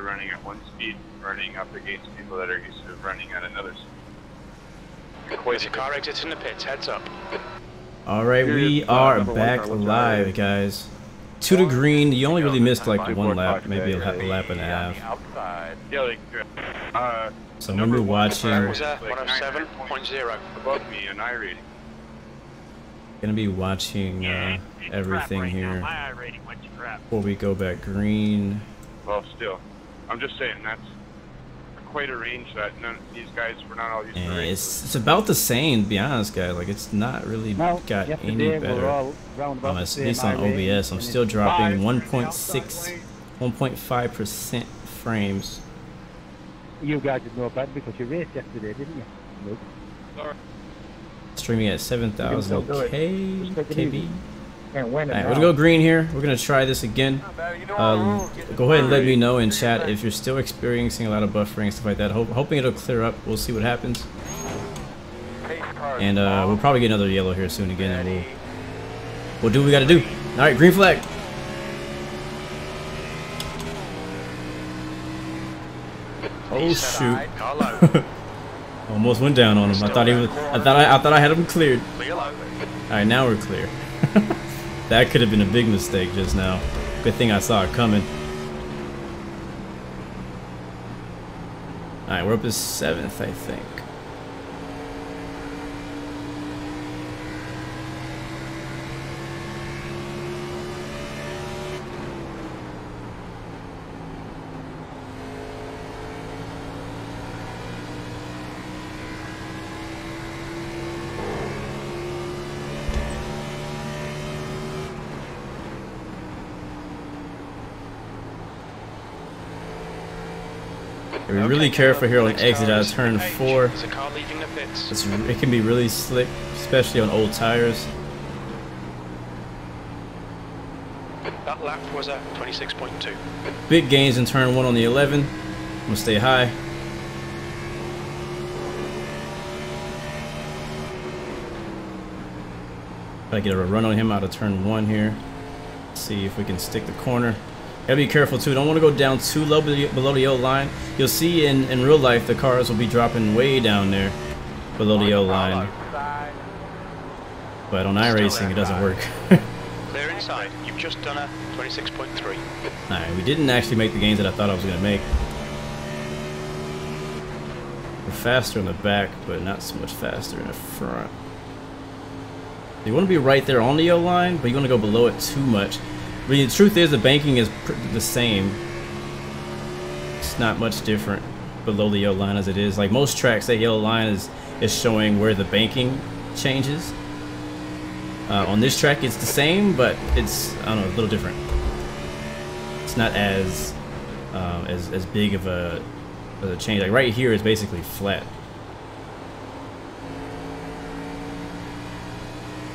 to running at one speed, running up against people that are used to running at another speed. There's a car exiting the pits, heads up. Alright, we are back live, guys. To the green, you only really missed like one lap, maybe a lap and a half. So I'm gonna be watching. 107.0 above me on iRacing. Gonna be watching everything here before we go back green. Well, still, I'm just saying that's quite a range that these guys were not all used to. It's about the same, to be honest, guys. Like it's not really got any better. At least on OBS, I'm still dropping 1.5% frames. You guys did know about it because you raced yesterday, didn't you? Nope. Sorry. Streaming at 7,000 KB. Alright, we're gonna go green here. We're gonna try this again. Go ahead and let me know in chat if you're still experiencing a lot of buffering and stuff like that. Hoping it'll clear up. We'll see what happens. And we'll probably get another yellow here soon again, and we'll do what we gotta do. Alright, green flag. Oh shoot. Almost went down on him. I thought I had him cleared. Alright, now we're clear. That could have been a big mistake just now. Good thing I saw it coming. Alright, we're up to 7th, I think. Be really careful here on exit out of turn 4. It can be really slick, especially on old tires. That lap was at 26.2. Big gains in turn 1 on the 11. I'm gonna stay high. Try to get a run on him out of turn 1 here. See if we can stick the corner. Gotta be careful too. Don't want to go down too low below the yellow line. You'll see in real life the cars will be dropping way down there below the yellow line. But on iRacing it doesn't work. Clear inside. You've just done a 26.3. Alright, we didn't actually make the gains that I thought I was gonna make. We're faster in the back, but not so much faster in the front. You want to be right there on the yellow line, but you want to go below it too much. I mean, the truth is the banking is the same. It's not much different below the yellow line as it is. Like most tracks, that yellow line is showing where the banking changes. On this track, it's the same, but it's, I don't know, a little different. It's not as big of a change. Like right here is basically flat.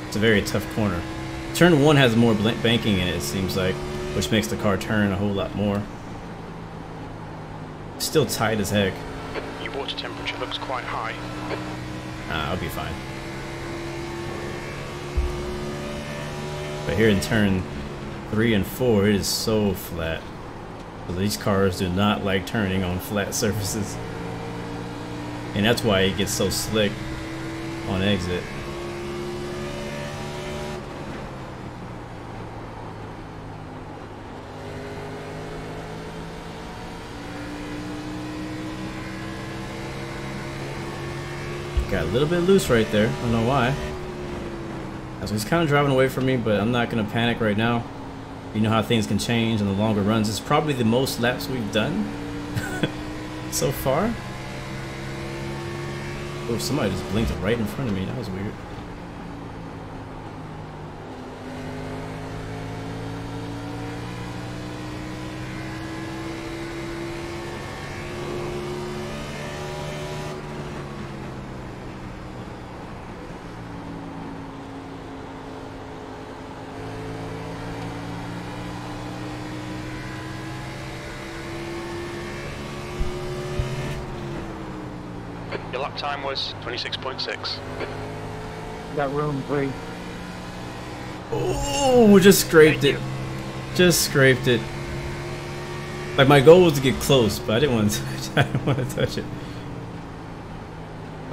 It's a very tough corner. Turn 1 has more banking in it, it seems like, which makes the car turn a whole lot more. Still tight as heck. Your water temperature looks quite high. I'll be fine. But here in turn 3 and 4, it is so flat. So these cars do not like turning on flat surfaces. And that's why it gets so slick on exit. Got a little bit loose right there. I don't know why. So he's kind of driving away from me, but I'm not going to panic right now. You know how things can change in the longer runs. It's probably the most laps we've done so far. Oh, somebody just blinked right in front of me. That was weird. Your lap time was 26.6. Got room 3. Oh, just scraped it. Just scraped it. Like my goal was to get close, but I didn't want to touch it. I didn't want to touch it.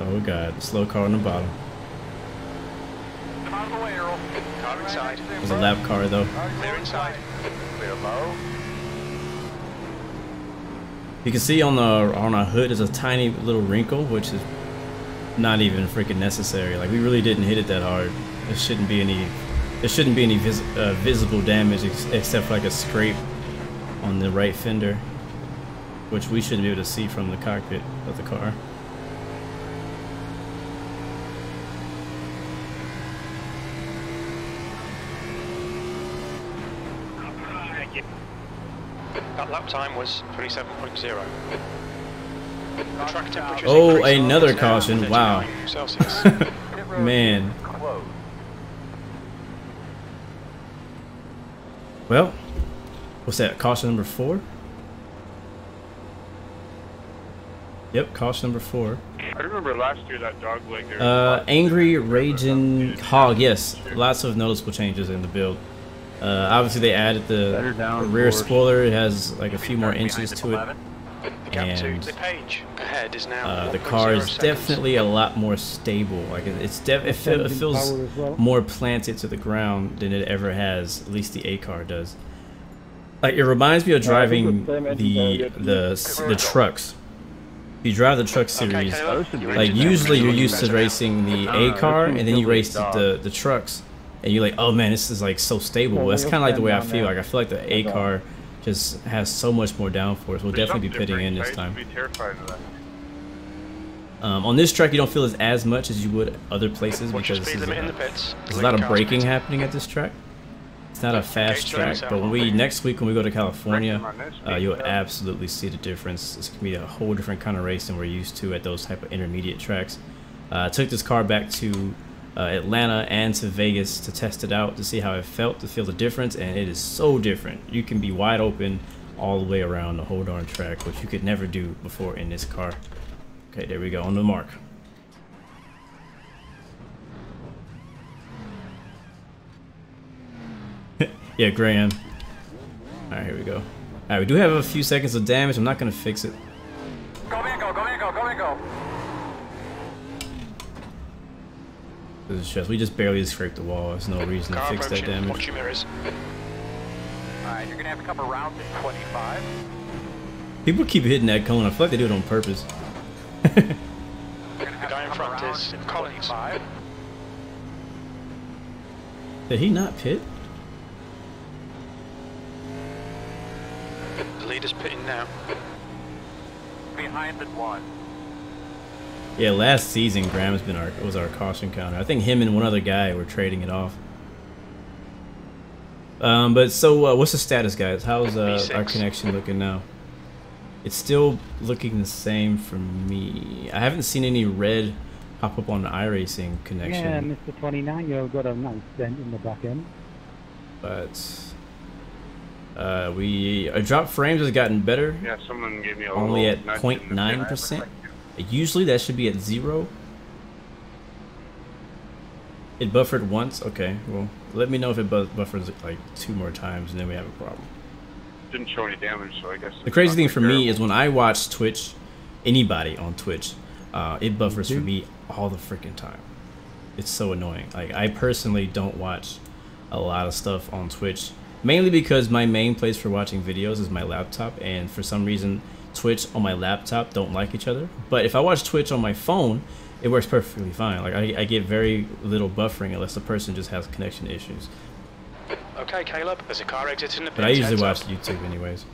Oh god, slow car on the bottom. Car inside. It was a lap car though. Clear inside. Clear low. You can see on our hood is a tiny little wrinkle, which is not even freaking necessary. Like we really didn't hit it that hard. There shouldn't be any visible damage except for like a scrape on the right fender, which we shouldn't be able to see from the cockpit of the car. That lap time was 27.0. The track temperature. Oh, another caution! Wow, Celsius. man. Close. Well, what's that? Caution number 4? Yep, caution number 4. I remember last year that dog leg there. Angry Raging Hog. Yes, lots of noticeable changes in the build. Obviously, they added the rear spoiler. It has like a few more inches to it. The gap to And the page ahead is now the car is 1.0 seconds. definitely a lot more stable. Like it feels more planted to the ground than it ever has. At least the A car does. Like it reminds me of driving the trucks. If you drive the truck series, like usually you're used to racing the A car and then you race the trucks, and you're like, oh man, this is like so stable. Well, that's kind of like the way I feel. Like I feel like the A car just has so much more downforce. We'll definitely be pitting in this time. On this track, you don't feel as much as you would other places because there's a lot of braking happening at this track. It's not a fast track, but next week when we go to California, you'll absolutely see the difference. It's gonna be a whole different kind of race than we're used to at those type of intermediate tracks. I took this car back to Atlanta and to Vegas to test it out to see how it felt, to feel the difference, and it is so different. You can be wide open all the way around the whole darn track, which you could never do before in this car. Okay, there we go, on the mark. Yeah, Graham. Alright, here we go. Alright, we do have a few seconds of damage. I'm not going to fix it. Go, man, go, go, man, go, go, man, go. This is just, we just barely scraped the wall. There's no reason to fix that damage. Watch your mirrors. Alright, you're gonna have a couple rounds at 25. People keep hitting that cone. I feel like they do it on purpose. The guy in front is Collins. Did he not pit? The leader's pitting now. Behind at 1. Yeah, last season Graham's been was our caution counter. I think him and one other guy were trading it off. But so what's the status, guys? How's our connection looking now? It's still looking the same for me. I haven't seen any red pop up on the iRacing connection. Yeah, Mr. 29-year-old got a nice dent in the back end. But our drop frames has gotten better. Yeah, someone gave me a Only little at nudge in the 0.9%. Usually that should be at 0. It buffered once. Okay, well, let me know if it buffers like 2 more times, and then we have a problem. Didn't show any damage, so I guess. The crazy thing for me is when I watch Twitch, anybody on Twitch, it buffers for me all the freaking time. It's so annoying. Like I personally don't watch a lot of stuff on Twitch, mainly because my main place for watching videos is my laptop, and for some reason Twitch on my laptop don't like each other. But if I watch Twitch on my phone, it works perfectly fine. Like I get very little buffering unless the person just has connection issues. Okay, Caleb, there's a car exiting the pit. But I usually watch YouTube anyways.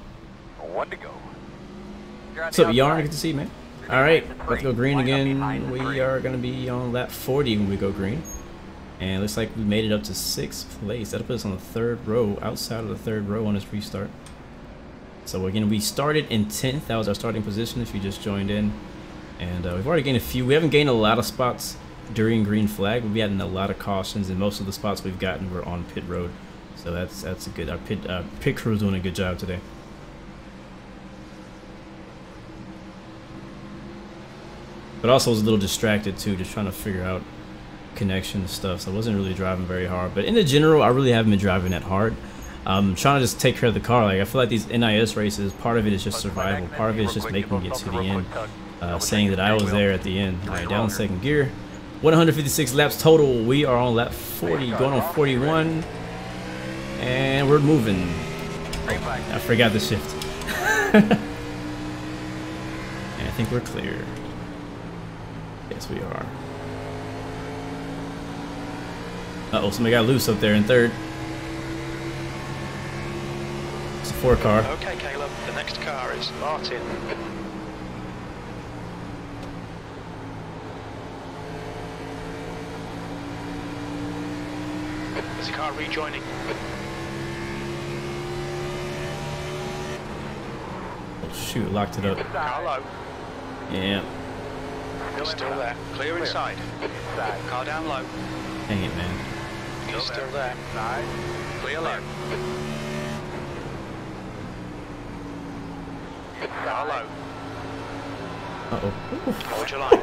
1 to go. What's up, Yarn? Good to see you, man. Alright, let's go green again. We are going to be on lap 40 when we go green. And it looks like we made it up to 6th place. That'll put us on the 3rd row, outside of the 3rd row on this restart. So again, we started in 10th. That was our starting position if you just joined in. And we've already gained a few. We haven't gained a lot of spots during green flag. We've gotten a lot of cautions, and most of the spots we've gotten were on pit road. So that's a good. Our pit crew is doing a good job today. But also was a little distracted too, just trying to figure out connection stuff. So I wasn't really driving very hard. But in the general, I really haven't been driving that hard. I'm trying to just take care of the car. Like I feel like these NIS races, part of it is just survival, part of it is just making it to the end, saying that I was there at the end. All right, down in second gear. 156 laps total. We are on lap 40, going on 41, and we're moving. Oh, I forgot the shift. And I think we're clear. Yes, we are. Uh-oh, somebody got loose up there in third. It's a 4 car. Okay, Caleb, the next car is Martin. There's a car rejoining. Oh, shoot, locked it up. Car low. Yeah. Still there. Clear inside. Car down low. Dang it, man. He's still there. Clear low. Car low. Uh-oh. Hold your line.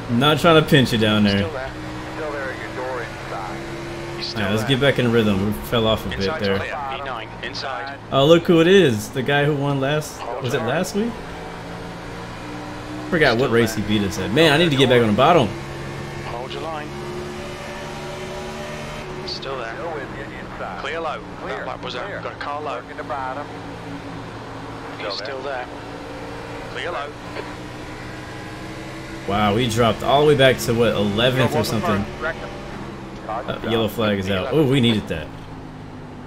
I'm not trying to pinch you down there. Still there. Still there, your door inside. He's still Alright, let's there. get back in rhythm. We fell off a bit Inside's there. clear. E9. Inside. Oh, look who it is. The guy who won last... Was it last week? Forgot what race he beat us at. Man, I need to get back on the bottom. Hold your line. Still there. Still with you inside. Clear low. Clear. That lap was out. Clear. Got a car low. Working the bottom. He's still there. Clear low. Wow, we dropped all the way back to, what, 11th or something. Yellow flag is out. Oh, we needed that.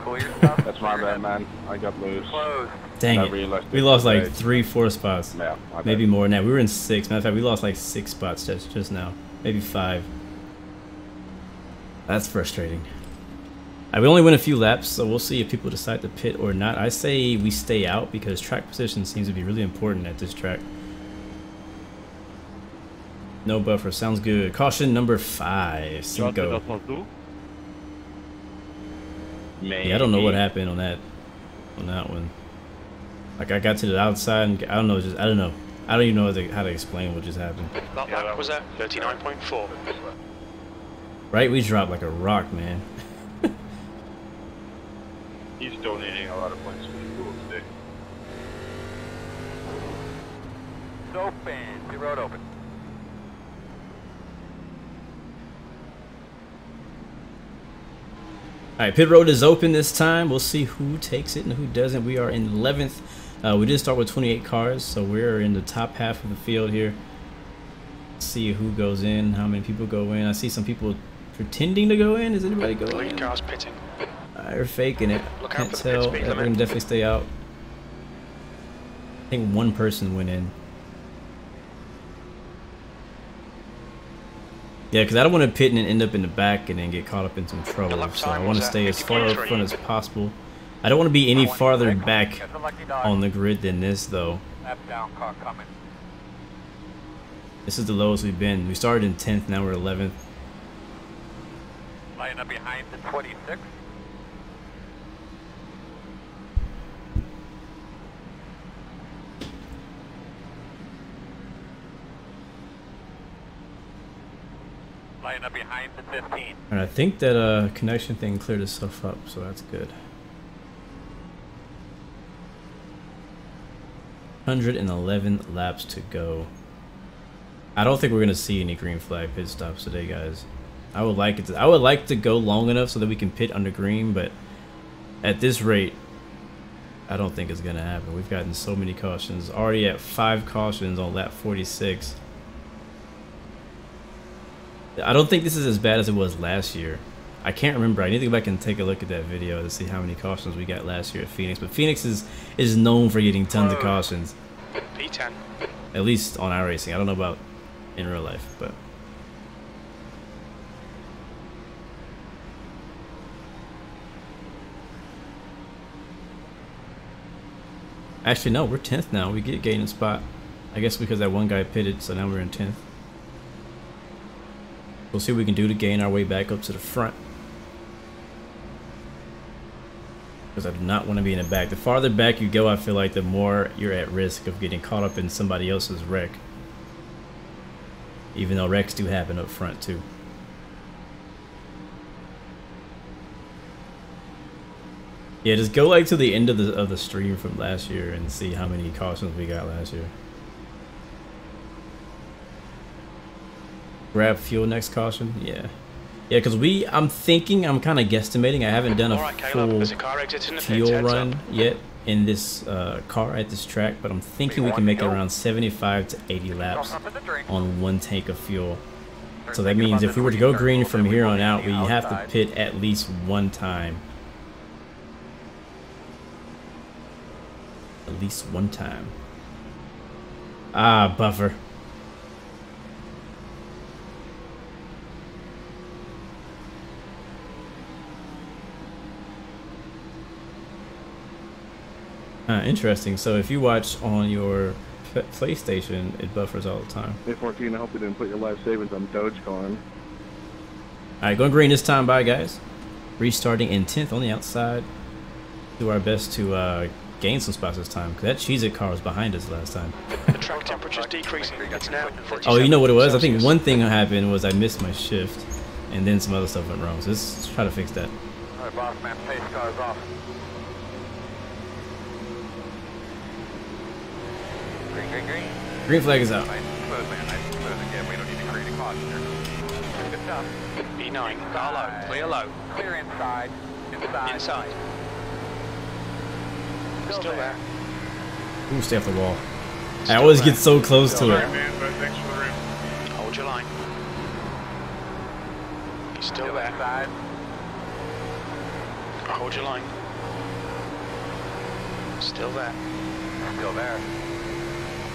Clear stuff. That's my bad, man. I got loose. Close. Dang I it. realized We it lost like today. 3-4 spots. Yeah, my bad. Maybe more than that. We were in 6. Matter of fact, we lost like 6 spots just now. Maybe 5. That's frustrating. We only went a few laps, so we'll see if people decide to pit or not. I say we stay out because track position seems to be really important at this track. No buffer. Sounds good. Caution number 5. Cinco. Yeah, I don't know what happened on that one. Like I got to the outside and I don't know, I don't know. I don't even know how to explain what just happened. That lap was at 39.4. Right, we dropped like a rock, man. He's donating a lot of points for the pool today. It's open. The road open. Alright, pit road is open this time. We'll see who takes it and who doesn't. We are in 11th. We did start with 28 cars, so we're in the top half of the field here. Let's see who goes in, how many people go in. I see some people pretending to go in. Is anybody The going lead in? car's pitting. They're faking it. Look out Can't for the pit tell. speed We're limit. gonna definitely stay out. I think one person went in. Yeah, because I don't want to pit and end up in the back and then get caught up in some trouble. lap So I time want to was stay at as far up 53. front as possible. I don't want to be any farther back That's a lucky dog. on the grid than this, though. Left down car coming. This is the lowest we've been. We started in 10th, now we're 11th. Line up behind the 26. Line up behind the 15. And I think that connection thing cleared itself up, so that's good. 111 laps to go. I don't think we're gonna see any green flag pit stops today, guys. I would like it to, I would like to go long enough so that we can pit under green, but at this rate, I don't think it's gonna happen. We've gotten so many cautions. Already at 5 cautions on lap 46. I don't think this is as bad as it was last year. I can't remember. I need to go back and take a look at that video to see how many cautions we got last year at Phoenix. But Phoenix is known for getting tons of cautions. P10. At least on iRacing. I don't know about in real life, but actually no, we're 10th now. We get gained a spot. I guess because that one guy pitted, so now we're in 10th. We'll see what we can do to gain our way back up to the front. Because I do not want to be in the back. The farther back you go, I feel like the more you're at risk of getting caught up in somebody else's wreck. Even though wrecks do happen up front too. Yeah, just go like to the end of the stream from last year and see how many cautions we got last year. Grab fuel next caution. Yeah. Yeah, because I'm kind of guesstimating. I haven't done a full fuel run yet in this car at this track, but I'm thinking we can make it around 75 to 80 laps on 1 tank of fuel. So that means if we were to go green from here on out, we have to pit at least 1 time. At least 1 time. Ah, buffer. Interesting. So if you watch on your PlayStation, it buffers all the time. Hey 14, I hope you didn't put your life savings on Dogecoin. Alright, going green this time. Bye, guys. Restarting in 10th on the outside. Do our best to gain some spots this time, because that Cheez-It car was behind us last time. The track temperature's decreasing. It's now 47. Oh, you know what it was? I think one thing that happened was I missed my shift, and then some other stuff went wrong. So let's try to fix that. Alright, boss man, pace cars off. Green. Green flag is out. Nice and smooth, man. Nice and smooth. Again, we don't need to create a caution here. Good job. B9, car low, clear low. Clear inside. Inside. Still there. Ooh, stay off the wall. I always get so close to Sorry, it. man, but thanks for the rim. Hold your line. He's still there. Inside. Hold your line. Still there. Still there.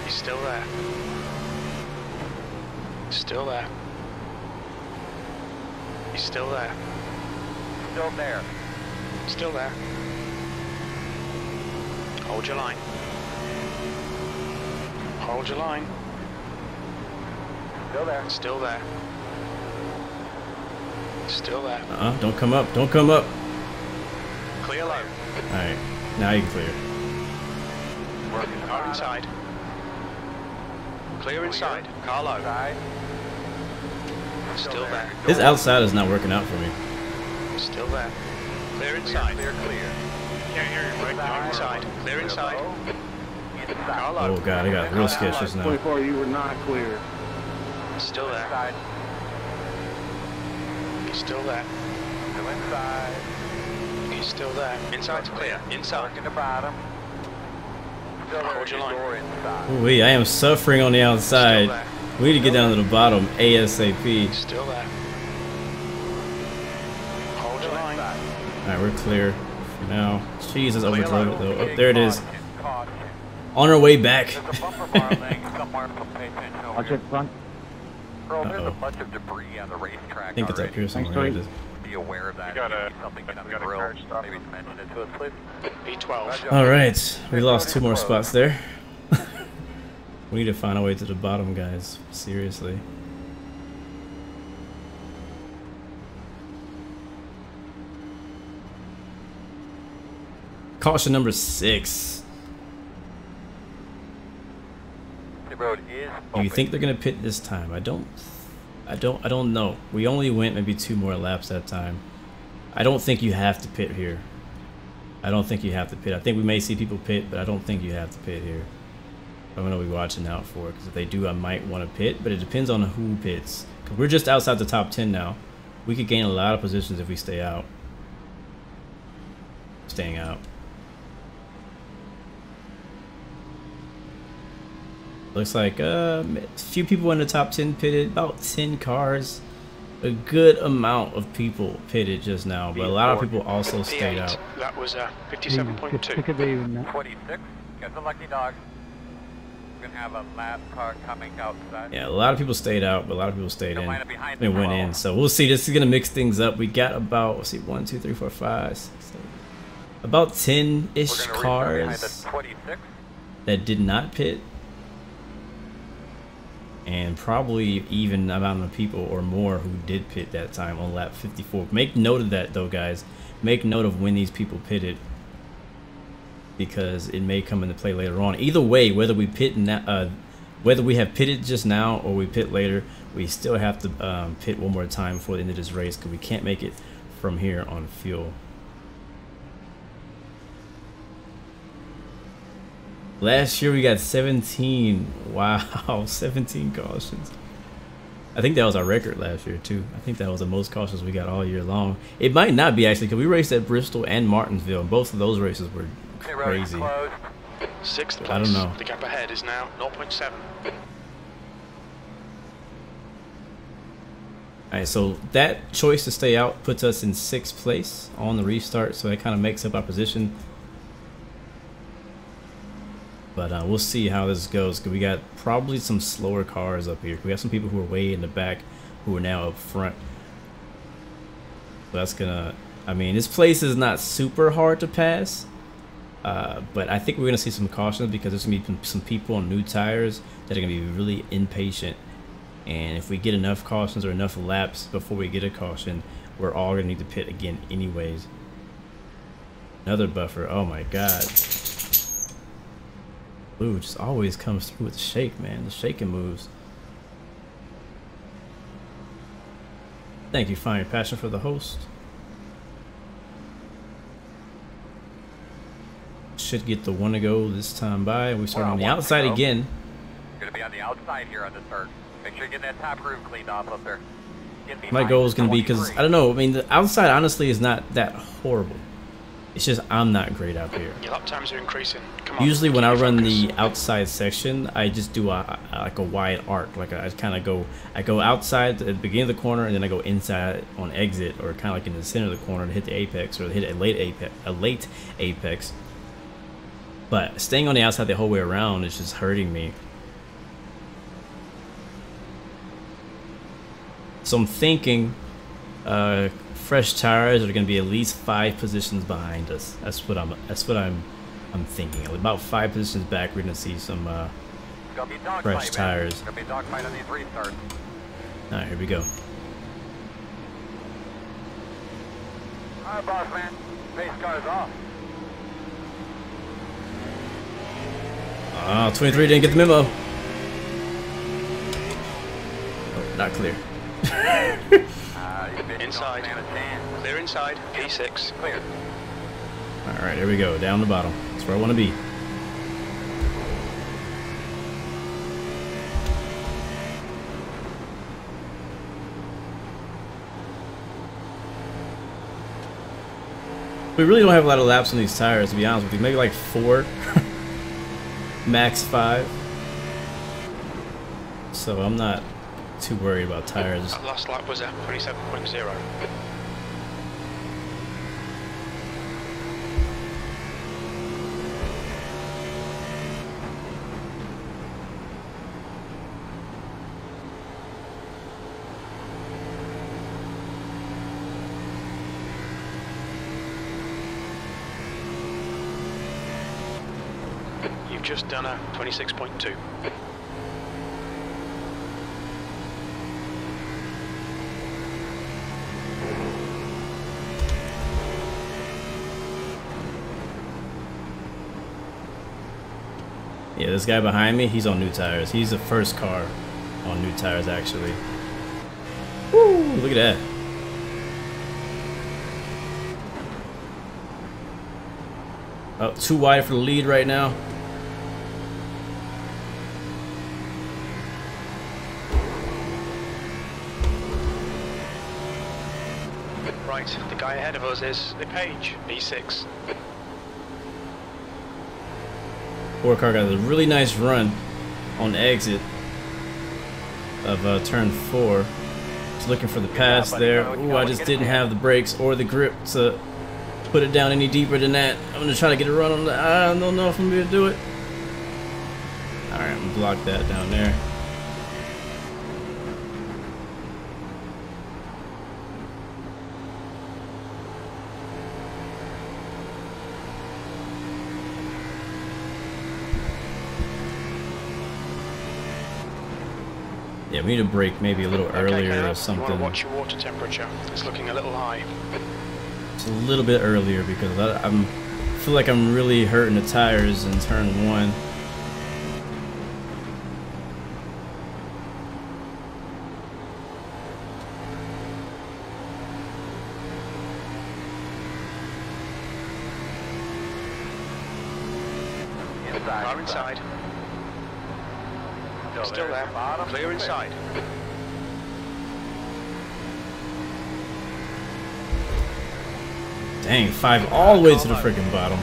He's still there. Still there. He's still there. Still there. Still there. Hold your line. Hold your line. Still there. Still there. Still there. Don't come up. Don't come up. Clear low. Alright, now you can clear. Working Car inside. Clear inside. Car low. Inside. Still there. This outside is not working out for me. Still there. Clear inside. Clear. Can't hear you, Mike. Inside. Clear inside. Car low. Oh god, I got real sketch just now. 24, you were not clear. Still there. Inside. He's still there. Still inside. He's still there. Inside's clear. Inside. Working the bottom. Still there. Hold your line. Door inside. Ooh-wee, I am suffering on the Still outside. there. We need to get down to the bottom ASAP. Still there. Hold your line. Alright, we're clear for now. Jesus, Clear overdrove low. it though. Oh, there it is. Caution. On our way back. There's a bumper bar laying somewhere, so pay attention over Watch here. it front. Earl, there's a Uh-oh. bunch of debris on the racetrack I think it's up already. here somewhere. Thanks, It is. Be aware of that. We got Maybe a- something we on the got a grill. car stop. Maybe mention it to us, please. B12. Alright, we lost 2 more spots there. We need to find a way to the bottom, guys. Seriously. Caution number 6. The road is Do open. you think they're gonna pit this time? I don't know. We only went maybe 2 more laps that time. I don't think you have to pit here. I don't think you have to pit. I think we may see people pit, but I don't think you have to pit here. I'm gonna be watching out for it, because if they do, I might want to pit, but it depends on who pits. Because we're just outside the top 10 now. We could gain a lot of positions if we stay out. Staying out. Looks like a few people in the top 10 pitted, about 10 cars. A good amount of people pitted just now, but a lot of people also stayed P8. out. That was Pick 57.2. a view in that. 26. Got the lucky dog. We're going to have a lap car coming outside. Yeah, a lot of people stayed out, but a lot of people stayed Don't in mind it behind and the went wall. in. So we'll see. This is gonna mix things up. We got about, let's see, 1, 2, 3, 4, 5, 6, 7, about 10-ish We're gonna restart behind cars the 26. that did not pit, and probably even amount of people or more who did pit that time on lap 54. Make note of that though, guys. Make note of when these people pitted, because it may come into play later on. Either way, whether we pit now, whether we have pitted just now or we pit later, we still have to pit one more time before the end of this race, because we can't make it from here on fuel. Last year we got 17. Wow, 17 cautions. I think that was our record last year too. I think that was the most cautions we got all year long. It might not be actually, because we raced at Bristol and Martinsville. Both of those races were crazy. Sixth place. I don't know. The gap ahead is now 0.7. Alright, so that choice to stay out puts us in 6th place on the restart, so that kind of makes up our position. But we'll see how this goes, because we got probably some slower cars up here. We got some people who are way in the back who are now up front. So that's gonna, I mean, this place is not super hard to pass, but I think we're gonna see some cautions, because there's gonna be some people on new tires that are gonna be really impatient. And if we get enough cautions or enough laps before we get a caution, we're all gonna need to pit again anyways. Another buffer, oh my god. Blue just always comes through with the shake, man. The shaking moves. Thank you, Find Your Passion, for the host. Should get the one to go this time by. We start on the outside again. Gonna be on the outside here on the start. Make sure you get that top roof cleaned off up there. My goal is gonna be, because I don't know, I mean, the outside honestly is not that horrible. It's just I'm not great out here. Your lap times are increasing. Come on. Usually when I run the outside section, I just do like a wide arc. Like I kind of go, I go outside at the beginning of the corner, and then I go inside on exit, or kind of like in the center of the corner to hit the apex, or hit a late apex. But staying on the outside the whole way around is just hurting me. So I'm thinking fresh tires are going to be at least 5 positions behind us. That's what I'm thinking. About 5 positions back, we're going to see some fresh tires. Gonna be dogfight on these restarts. All right, here we go. All right, boss man. Base car's off. 23 didn't get the memo. Oh, not clear. Inside. Clear inside. P6. Clear. Alright, here we go. Down the bottom. That's where I want to be. We really don't have a lot of laps on these tires, to be honest with you. Maybe like 4. Max 5. So I'm not too worried about tires. That last lap was at 27.0. You've just done a 26.2. Yeah, this guy behind me, he's on new tires. He's the first car on new tires, actually. Woo! Look at that. Oh, too wide for the lead right now. Right, the guy ahead of us is the Page, B6. Poor car got a really nice run on exit of turn 4. Just looking for the pass there. Ooh, I just didn't have the brakes or the grip to put it down any deeper than that. I'm gonna try to get a run on that. I don't know if I'm gonna do it. Alright, I'm gonna block that down there. Yeah, we need to brake maybe a little earlier or something. You want to watch your water temperature. It's looking a little high. It's a little bit earlier, because I feel like I'm really hurting the tires in turn 1. Inside. Car inside. Still there. Clear inside. Dang, 5 all the way to the freaking bottom.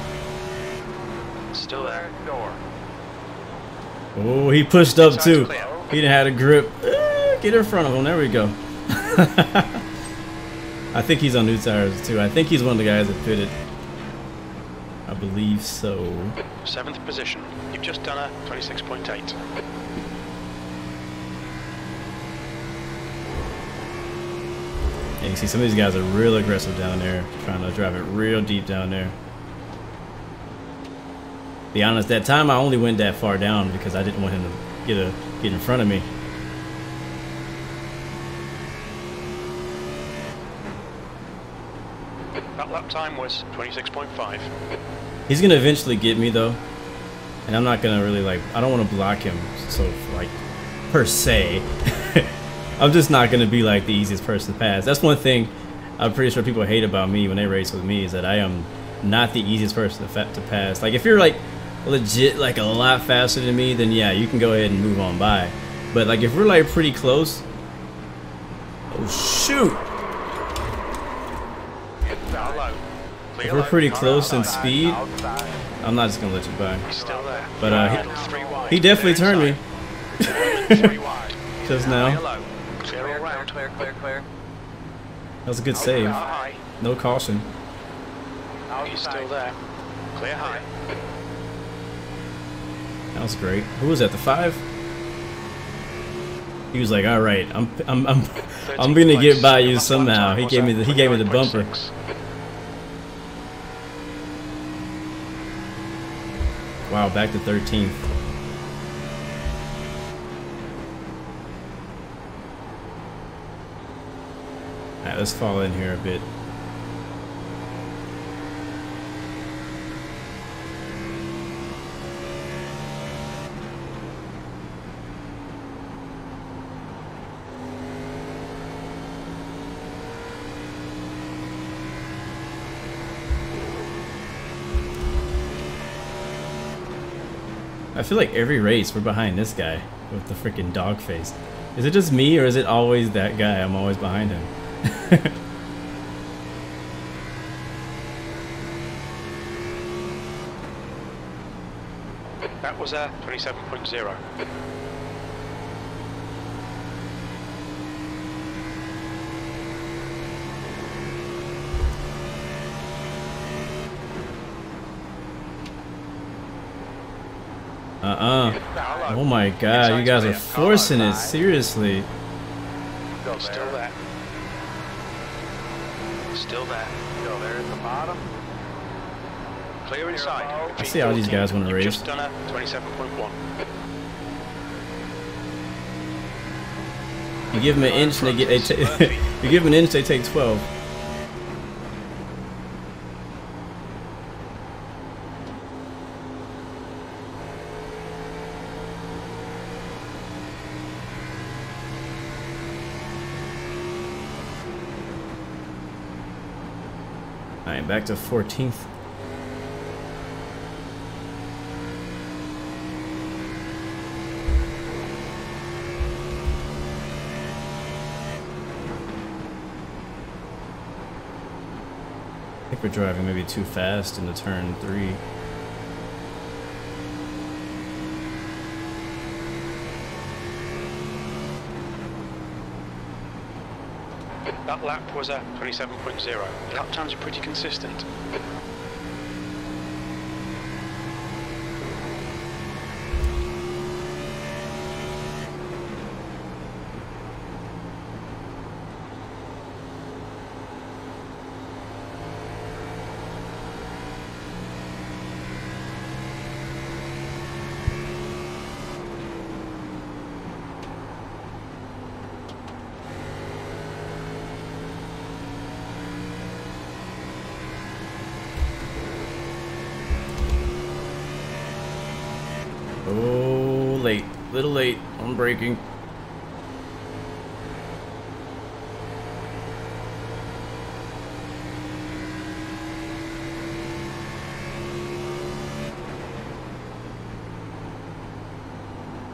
Still there. Oh, he pushed up too. He didn't have a grip. Get in front of him. There we go. I think he's on new tires too. I think he's one of the guys that pitted. I believe so. 7th position. You've just done a 26.8. And you see some of these guys are real aggressive down there, trying to drive it real deep down there. Be honest, that time I only went that far down because I didn't want him to get in front of me. That lap time was 26.5. He's gonna eventually get me though, and I'm not gonna really like. I don't want to block him, so like per se. I'm just not gonna be like the easiest person to pass. That's one thing I'm pretty sure people hate about me when they race with me, is that I am not the easiest person to pass. Like if you're like legit like a lot faster than me, then yeah, you can go ahead and move on by. But like if we're like pretty close, oh shoot! If we're pretty close in speed, I'm not just gonna let you by. But he definitely turned me just now. Clear. That was a good save. No caution. He's still there. Clear high. That was great. Who was that? The 5? He was like, "All right, I'm gonna get by you somehow." He gave me the bumper. Wow, back to 13th. Alright, let's fall in here a bit. I feel like every race we're behind this guy with the freaking dog face. Is it just me, or is it always that guy? I'm always behind him. That was a 27.0. Oh my god, you guys are forcing it, seriously. Still there. Still there. Still there at the bottom. Clear inside. I see how these guys want to race. Just done a 27.1. You give them an inch and they get you give them an inch, they take 12. Alright, back to 14th. I think we're driving maybe too fast into turn 3. That lap was a 27.0. Lap times are pretty consistent. Oh, late. Little late on braking.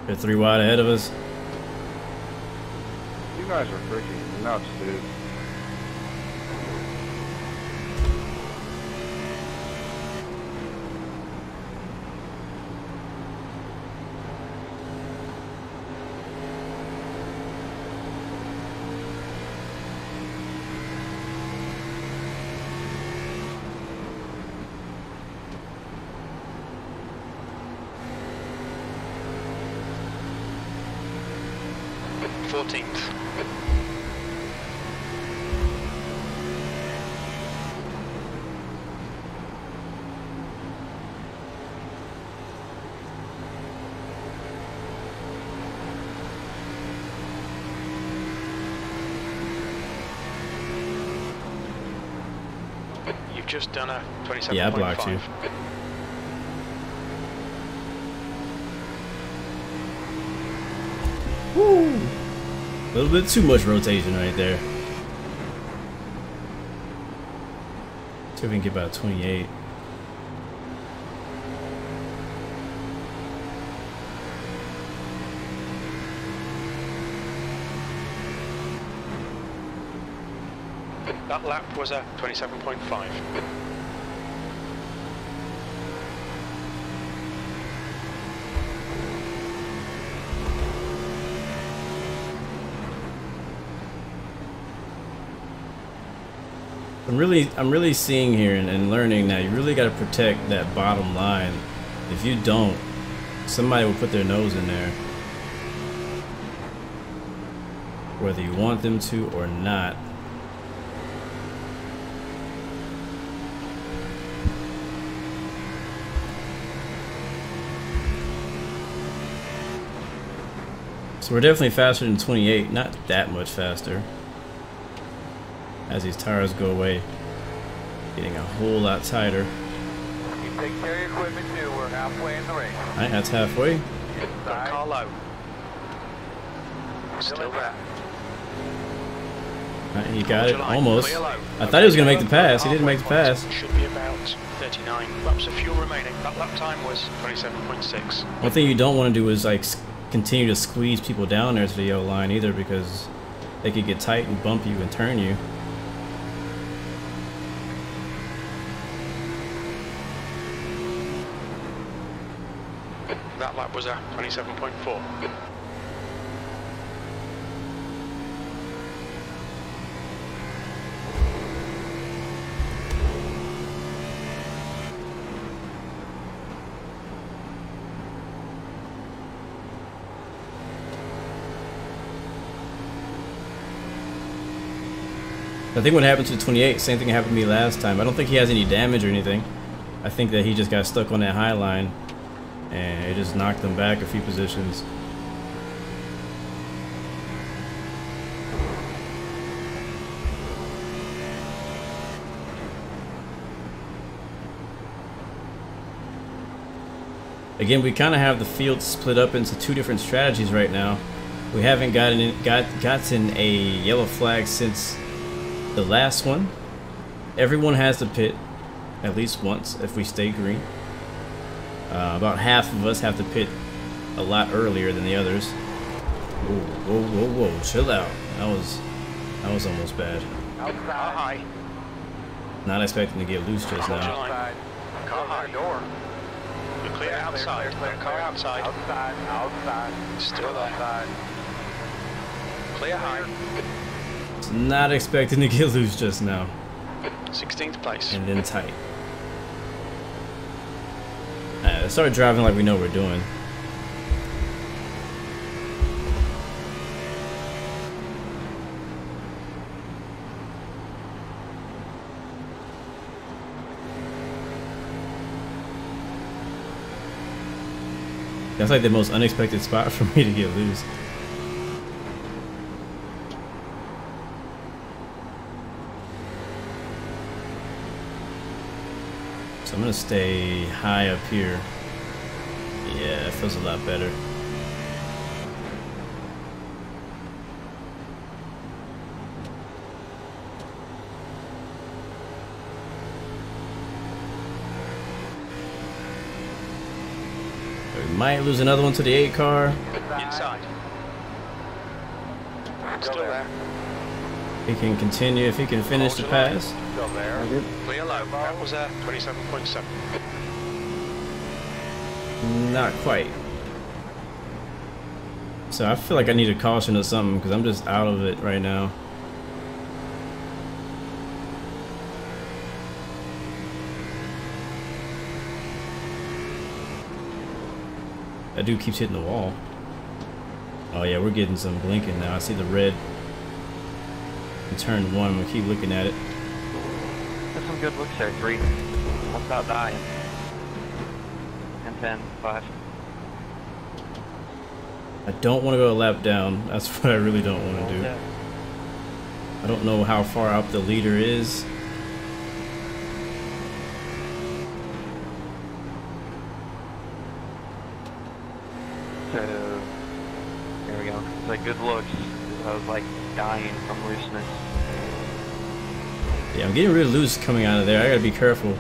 They're 3 wide ahead of us. You guys are freaking nuts, dude. You've just done a 27.5. Yeah, I blocked you. Woo! A little bit too much rotation right there. See if we can get about 28. That lap was a 27.5. I'm really seeing here and learning now. You really got to protect that bottom line. If you don't, somebody will put their nose in there, whether you want them to or not. So we're definitely faster than 28, not that much faster. As these tires go away, getting a whole lot tighter. You take care of your equipment too. We're halfway in the race. Alright, that's halfway. Got car low. Still there. Alright, he got it, almost. I thought he was going to make the pass. He didn't make the pass. Should be about 39 laps of fuel remaining. That lap time was 27.6. One thing you don't want to do is like continue to squeeze people down there to the yellow line either, because they could get tight and bump you and turn you. That lap was a 27.4. I think what happened to 28, same thing happened to me last time. I don't think he has any damage or anything. I think that he just got stuck on that high line and it just knocked him back a few positions. Again, we kind of have the field split up into 2 different strategies right now. We haven't gotten a yellow flag since the last one. Everyone has to pit at least once if we stay green. About half of us have to pit a lot earlier than the others. Whoa, whoa, whoa, whoa! Chill out. That was almost bad. Outside. Not expecting to get loose just now. Outside. Car high door. You're clear outside. Car outside. Outside. Outside. Still there. Outside. Clear high. Not expecting to get loose just now. 16th place. And then tight. Let's start driving like we know what we're doing. That's like the most unexpected spot for me to get loose. So I'm gonna stay high up here. Yeah, it feels a lot better. We Might lose another one to the 8 car. Inside. Still there. He can continue if he can finish the pass. Still there. Clear low. That was 27.7. Not quite. So I feel like I need a caution or something because I'm just out of it right now. That dude keeps hitting the wall. Oh yeah, we're getting some blinking now. I see the red in turn 1. I'm gonna keep looking at it. There's some good looks there, 3. Without dying. 10, 5. I don't want to go a lap down. That's what I really don't want to do. I don't know how far out the leader is. So, there we go. It's like good looks. I was like dying from looseness. Yeah, I'm getting really loose coming out of there. I gotta be careful.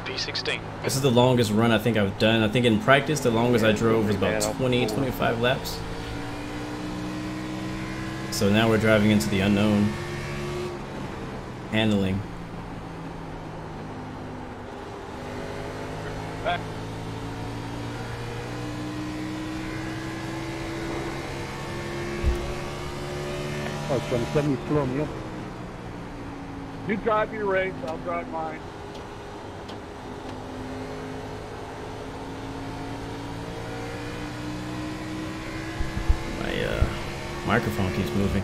P16. This is the longest run I think I've done. I think in practice, the longest I drove was about 20, 25 laps. So now we're driving into the unknown. Handling. Oh, 27, you slow me up. You drive your race, I'll drive mine. My microphone keeps moving.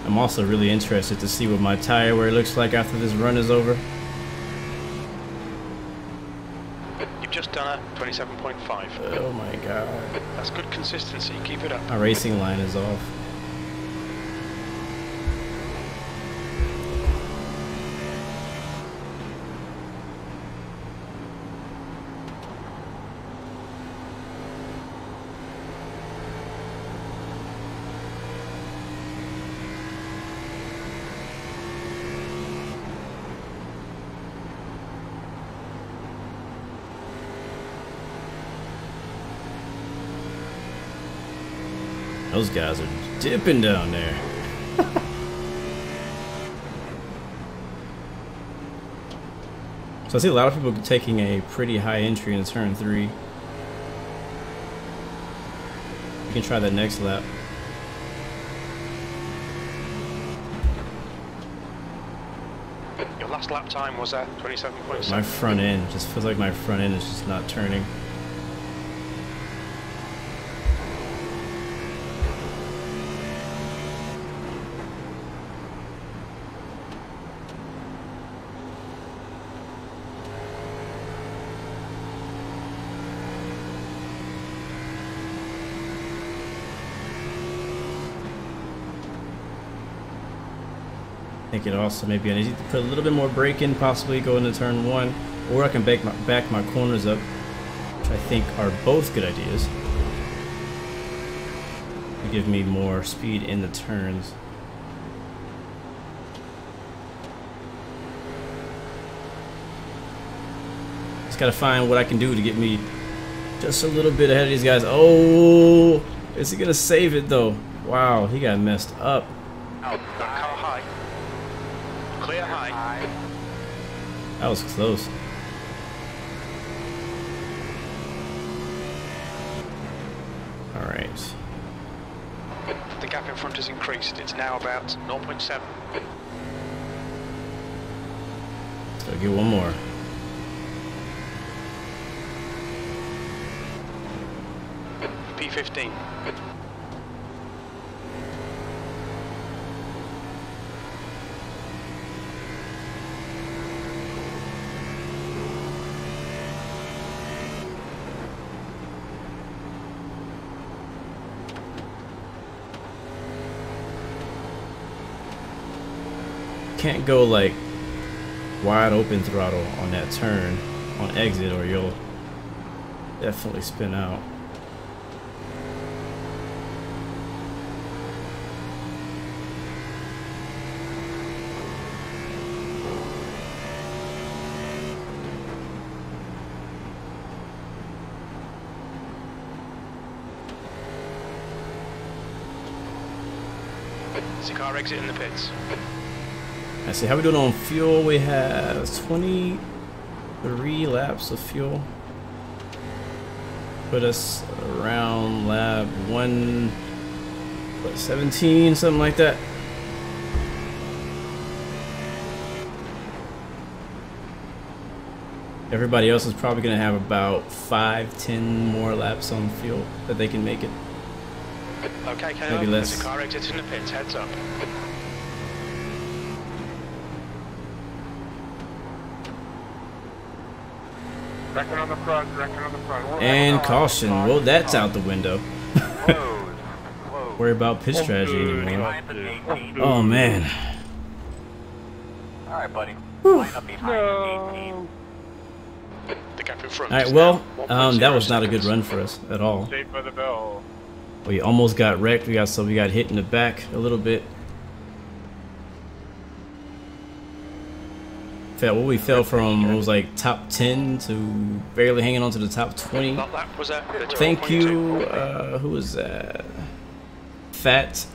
I'm also really interested to see what my tire wear looks like after this run is over. You've just done a 27.5. Oh my god. That's good consistency. Keep it up. My racing line is off. Those guys are dipping down there. So I see a lot of people taking a pretty high entry in turn 3. You can try that next lap. Your last lap time was at 27.7. My front end just feels like my front end is just not turning. I think it also maybe I need to put a little bit more brake in, possibly go into turn 1, or I can back my corners up, which I think are both good ideas to give me more speed in the turns. Just gotta find what I can do to get me just a little bit ahead of these guys. Oh, is he gonna save it though? Wow, he got messed up. Car high. Clear high. That was close. Alright. The gap in front has increased. It's now about 0.7. So get one more. P15. can't go like wide open throttle on that turn on exit, or you'll definitely spin out. Is the car exiting the pits? I see how we doing on fuel. We have 23 laps of fuel. Put us around lap 17, something like that. Everybody else is probably going to have about 5-10 more laps on fuel that they can make it. Okay, maybe less. There's a car exiting the pits, heads up. Reckon on the front, reckon on the front. And caution. Well, that's out the window. Worry about pit strategy anymore. Oh man. Alright, buddy. Line up behind 18. The gap in front. Alright, well, that was not a good run for us at all. Saved by the bell. We almost got wrecked. We got hit in the back a little bit. We fell from, it was like top 10 to barely hanging on to the top 20. Thank you, who was that? Thank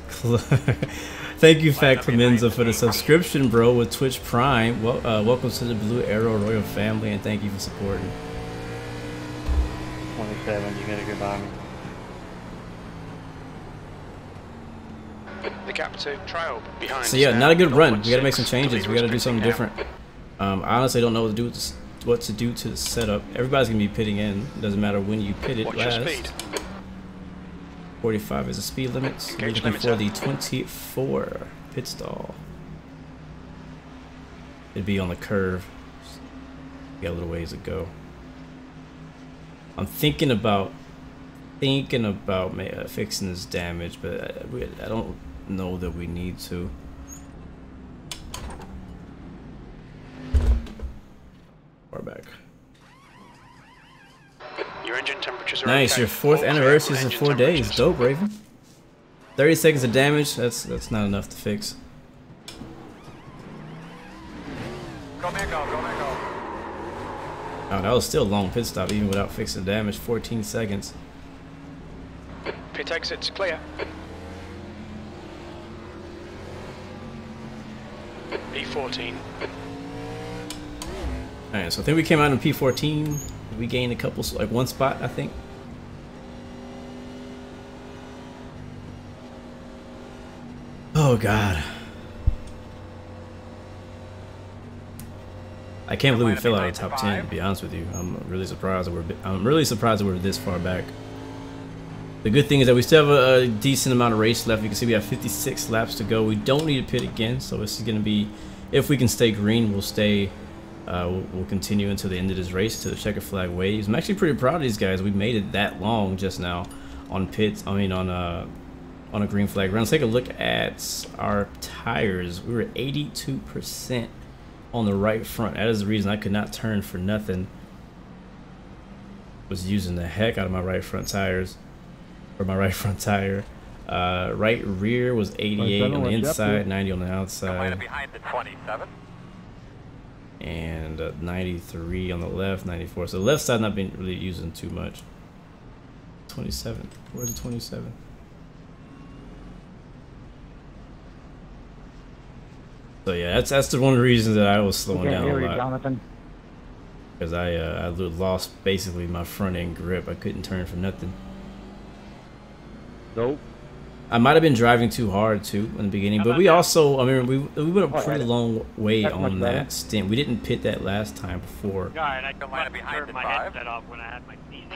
you, Fat Clemenza, for the subscription, bro, with Twitch Prime. Well, welcome to the Blue Arrow Royal family, and thank you for supporting. 27, you gotta go by me. The gap to trial behind. So yeah, not a good run. We gotta make some changes. We gotta do something different. I honestly don't know what to do to the setup. Everybody's gonna be pitting in. It doesn't matter when you pit it. What's your speed? 45 is the speed limit. We're looking for the 24 pit stall. It'd be on the curve. We got a little ways to go. I'm thinking about fixing this damage, but I don't know that we need to. Far back. Your engine temperatures are nice. okay. Your 4th anniversary is in 4 days. Dope, Raven. 30 seconds of damage. That's not enough to fix. Go man, go man, go. Oh, that was still a long pit stop even without fixing the damage. 14 seconds. Pit exits clear. P14. Alright, so I think we came out in P14. We gained a couple, like one spot, I think. Oh God. I can't believe we fell out of the top 10, to be honest with you. I'm really surprised that we're this far back. The good thing is that we still have a decent amount of race left. You can see we have 56 laps to go. We don't need to pit again, so this is going to be, if we can stay green, we'll stay. We'll continue until the end of this race to the checker flag waves. I'm actually pretty proud of these guys. We made it that long just now on pits. I mean on a green flag run. Let's take a look at our tires. We were 82% on the right front. That is the reason I could not turn for nothing. Was using the heck out of my right front tires. Or my right front tire. Right rear was 88 on the inside, 90 on the outside. Behind the 27. And 93 on the left, 94. So the left side not been really using too much. 27. Where's the 27? So yeah, that's the one of the reasons that I was slowing down a lot. Jonathan. Because I lost basically my front end grip. I couldn't turn for nothing. Nope. I might have been driving too hard too in the beginning, but we also, I mean, we went a pretty long way on that stint. We didn't pit that last time before. Yeah, and I can line behind my headset off when I had my sneezing.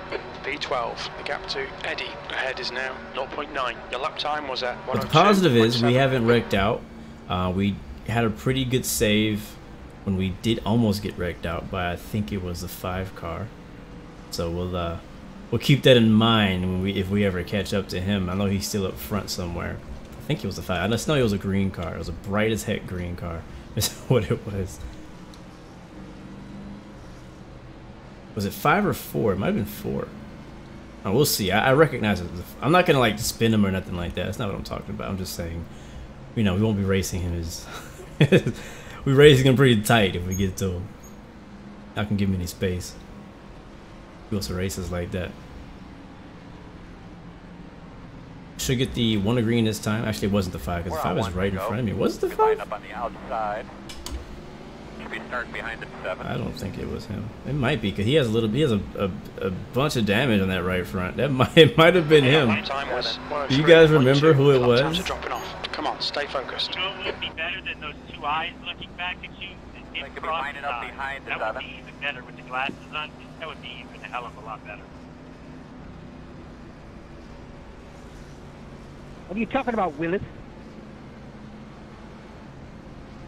P12, the gap to Eddie ahead is now 0.9. Your lap time was at 102.7. But the positive is we haven't wrecked out. We had a pretty good save when we did almost get wrecked out by, I think it was the 5 car. So we'll keep that in mind when if we ever catch up to him. I know he's still up front somewhere. I think it was a 5. I just know it was a green car. It was a bright as heck green car. is what it was. Was it 5 or 4? It might have been 4. Oh, we'll see. I recognize it. I'm not gonna like spin him or nothing like that. That's not what I'm talking about. I'm just saying, you know, we won't be racing him as we're racing him pretty tight if we get to him. Not gonna give him any space. He wants to races like that. Should get the 1 of green this time. Actually, it wasn't the 5 because the 5 is right in front of me. Was it the 5? Up on the outside. Should be starting behind the 7. I don't think it was him. It might be because he has a little. He has a bunch of damage on that right front. That it might have been him. Do you guys remember who it was? Dropping off. Come on, stay focused. You know what would be better than those 2 eyes looking back at you? They could be lining up behind the 7. That would be even better with the glasses on. That would be even a hell of a lot better. What are you talking about, Willis?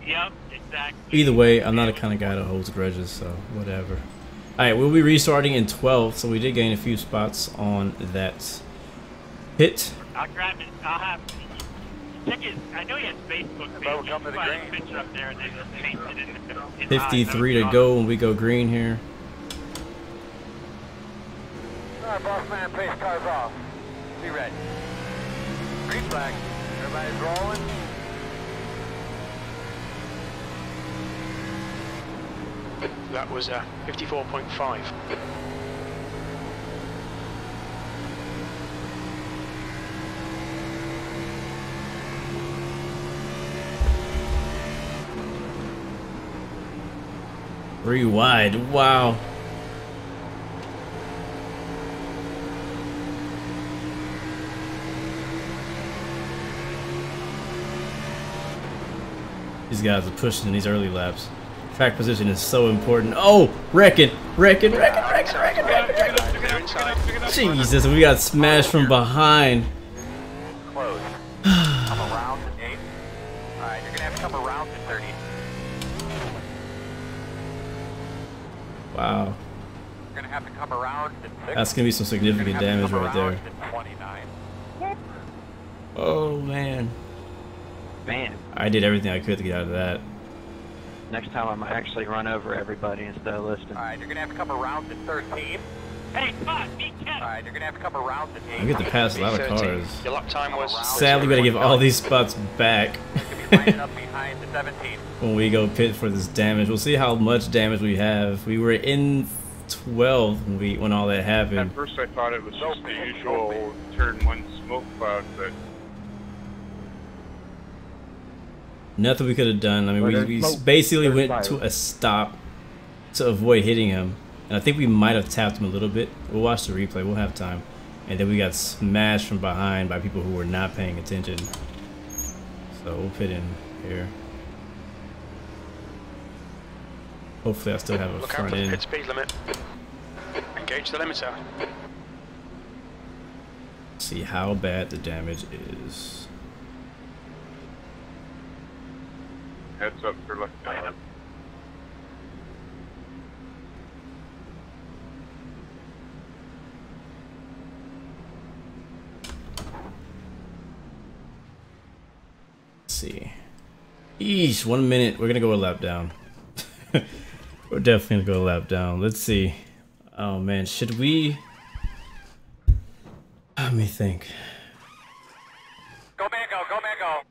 Yep, exactly. Either way, I'm not the kind of guy that holds grudges, so whatever. Alright, we'll be restarting in 12th, so we did gain a few spots on that hit. I'll grab it. I'll have. Check his. I know he has Facebook page. Come to the Put a green. picture up there and then paste it in the 53 to go when we go green here. Alright, boss man, pace cars off. Be ready. Green flag. Everybody's rolling. That was 54.5. Three wide. Wow. These guys are pushing in these early laps. Track position is so important. Oh, wrecking. Jesus, we got smashed from behind. Close. Come around to 8. Alright, you're gonna have to come around to 30. Wow. You're gonna have to come around to 6. That's gonna be some significant damage right there. To 29. Oh man. Man, I did everything I could to get out of that. next time I'm actually run over everybody instead of listening. Alright, you're gonna have to come around to 13. Hey, Spot, be careful. Alright, you're gonna have to come around to 8. I get to pass a lot of cars. Your lap time was... Sadly, we gotta give all these spots back Lining up behind the 17. when we go pit for this damage. We'll see how much damage we have. We were in 12 when all that happened. At first I thought it was just the usual turn 1 smoke cloud, but Nothing we could have done. I mean, we basically went to a stop to avoid hitting him. And I think we might have tapped him a little bit. We'll watch the replay. We'll have time. And then we got smashed from behind by people who were not paying attention. So we'll pit in here. Hopefully I still have a Look out front for the end. pit speed limit. Engage the limiter. See how bad the damage is. heads up for lucky dog. Let's see. Eesh, 1 minute. We're gonna go a lap down. We're definitely gonna go a lap down. Let's see. Oh man, should we? Let me think. Go Mango, go Mango.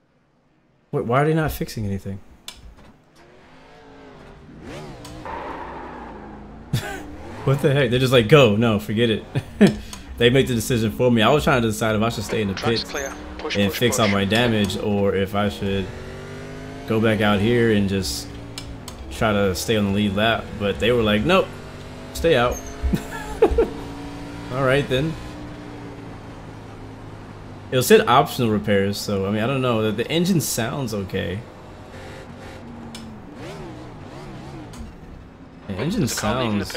Wait, why are they not fixing anything? What the heck? They're just like, go. No, forget it. They make the decision for me. I was trying to decide if I should stay in the pits and fix all my damage, or if I should go back out here and just try to stay on the lead lap. But they were like, nope, stay out. All right then. It said optional repairs, so I mean, I don't know. The engine sounds okay. The engine sounds.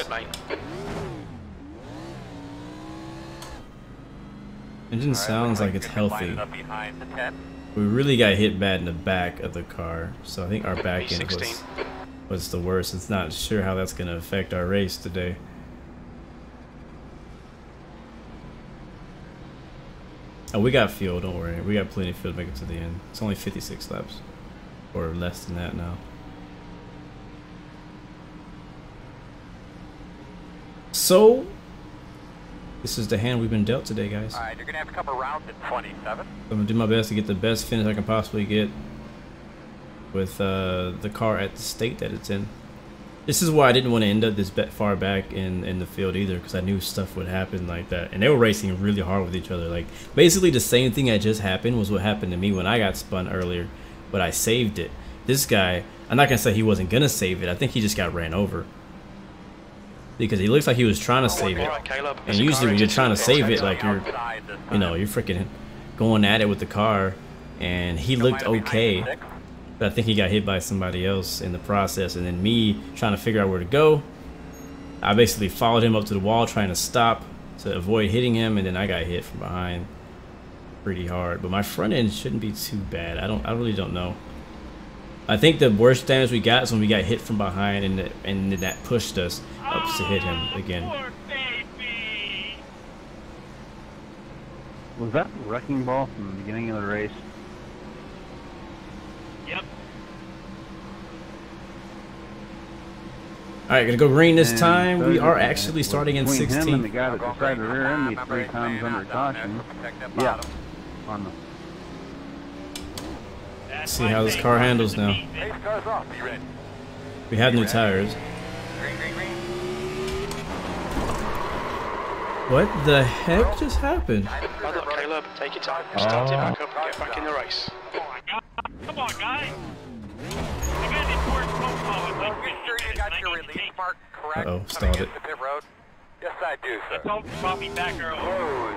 Engine sounds like it's healthy. We really got hit bad in the back of the car, so I think our back end was the worst. It's not sure how that's gonna affect our race today. Oh, we got fuel, don't worry. We got plenty of fuel to make it to the end. It's only 56 laps. Or less than that now. So, this is the hand we've been dealt today, guys. Alright, you're gonna have to come around to 27. I'm gonna do my best to get the best finish I can possibly get with the car at the state that it's in. This is why I didn't want to end up this far back in the field either, because I knew stuff would happen like that. And they were racing really hard with each other. Like, basically the same thing that just happened was what happened to me when I got spun earlier, but I saved it. This guy, I'm not gonna say he wasn't gonna save it. I think he just got ran over. Because he looks like he was trying to save it. And usually when you're trying to save it, like you're freaking going at it with the car. And he looked okay. But I think he got hit by somebody else in the process. And then me trying to figure out where to go. I basically followed him up to the wall trying to stop to avoid hitting him. And then I got hit from behind pretty hard. But my front end shouldn't be too bad. I really don't know. I think the worst damage we got is when we got hit from behind and that pushed us up to hit him again. Was that the wrecking ball from the beginning of the race? Yep. Alright, gonna go green this And time. so We are that- actually starting in between him and the 16th. guy that decided to rear end me 3 times under caution. Yeah. On the See how this car handles now. Pace cars off, be ready. We have new tires. Green, green, green. What the heck just happened? Well done, Caleb. Take your time. Start it back up and get back in the race. Come on, guys. I got an important phone call. I'd like Are you sure you got your release mark correct? Uh-oh, coming stalled into it. Pit road? Yes, I do, I sir. told him to call me back early.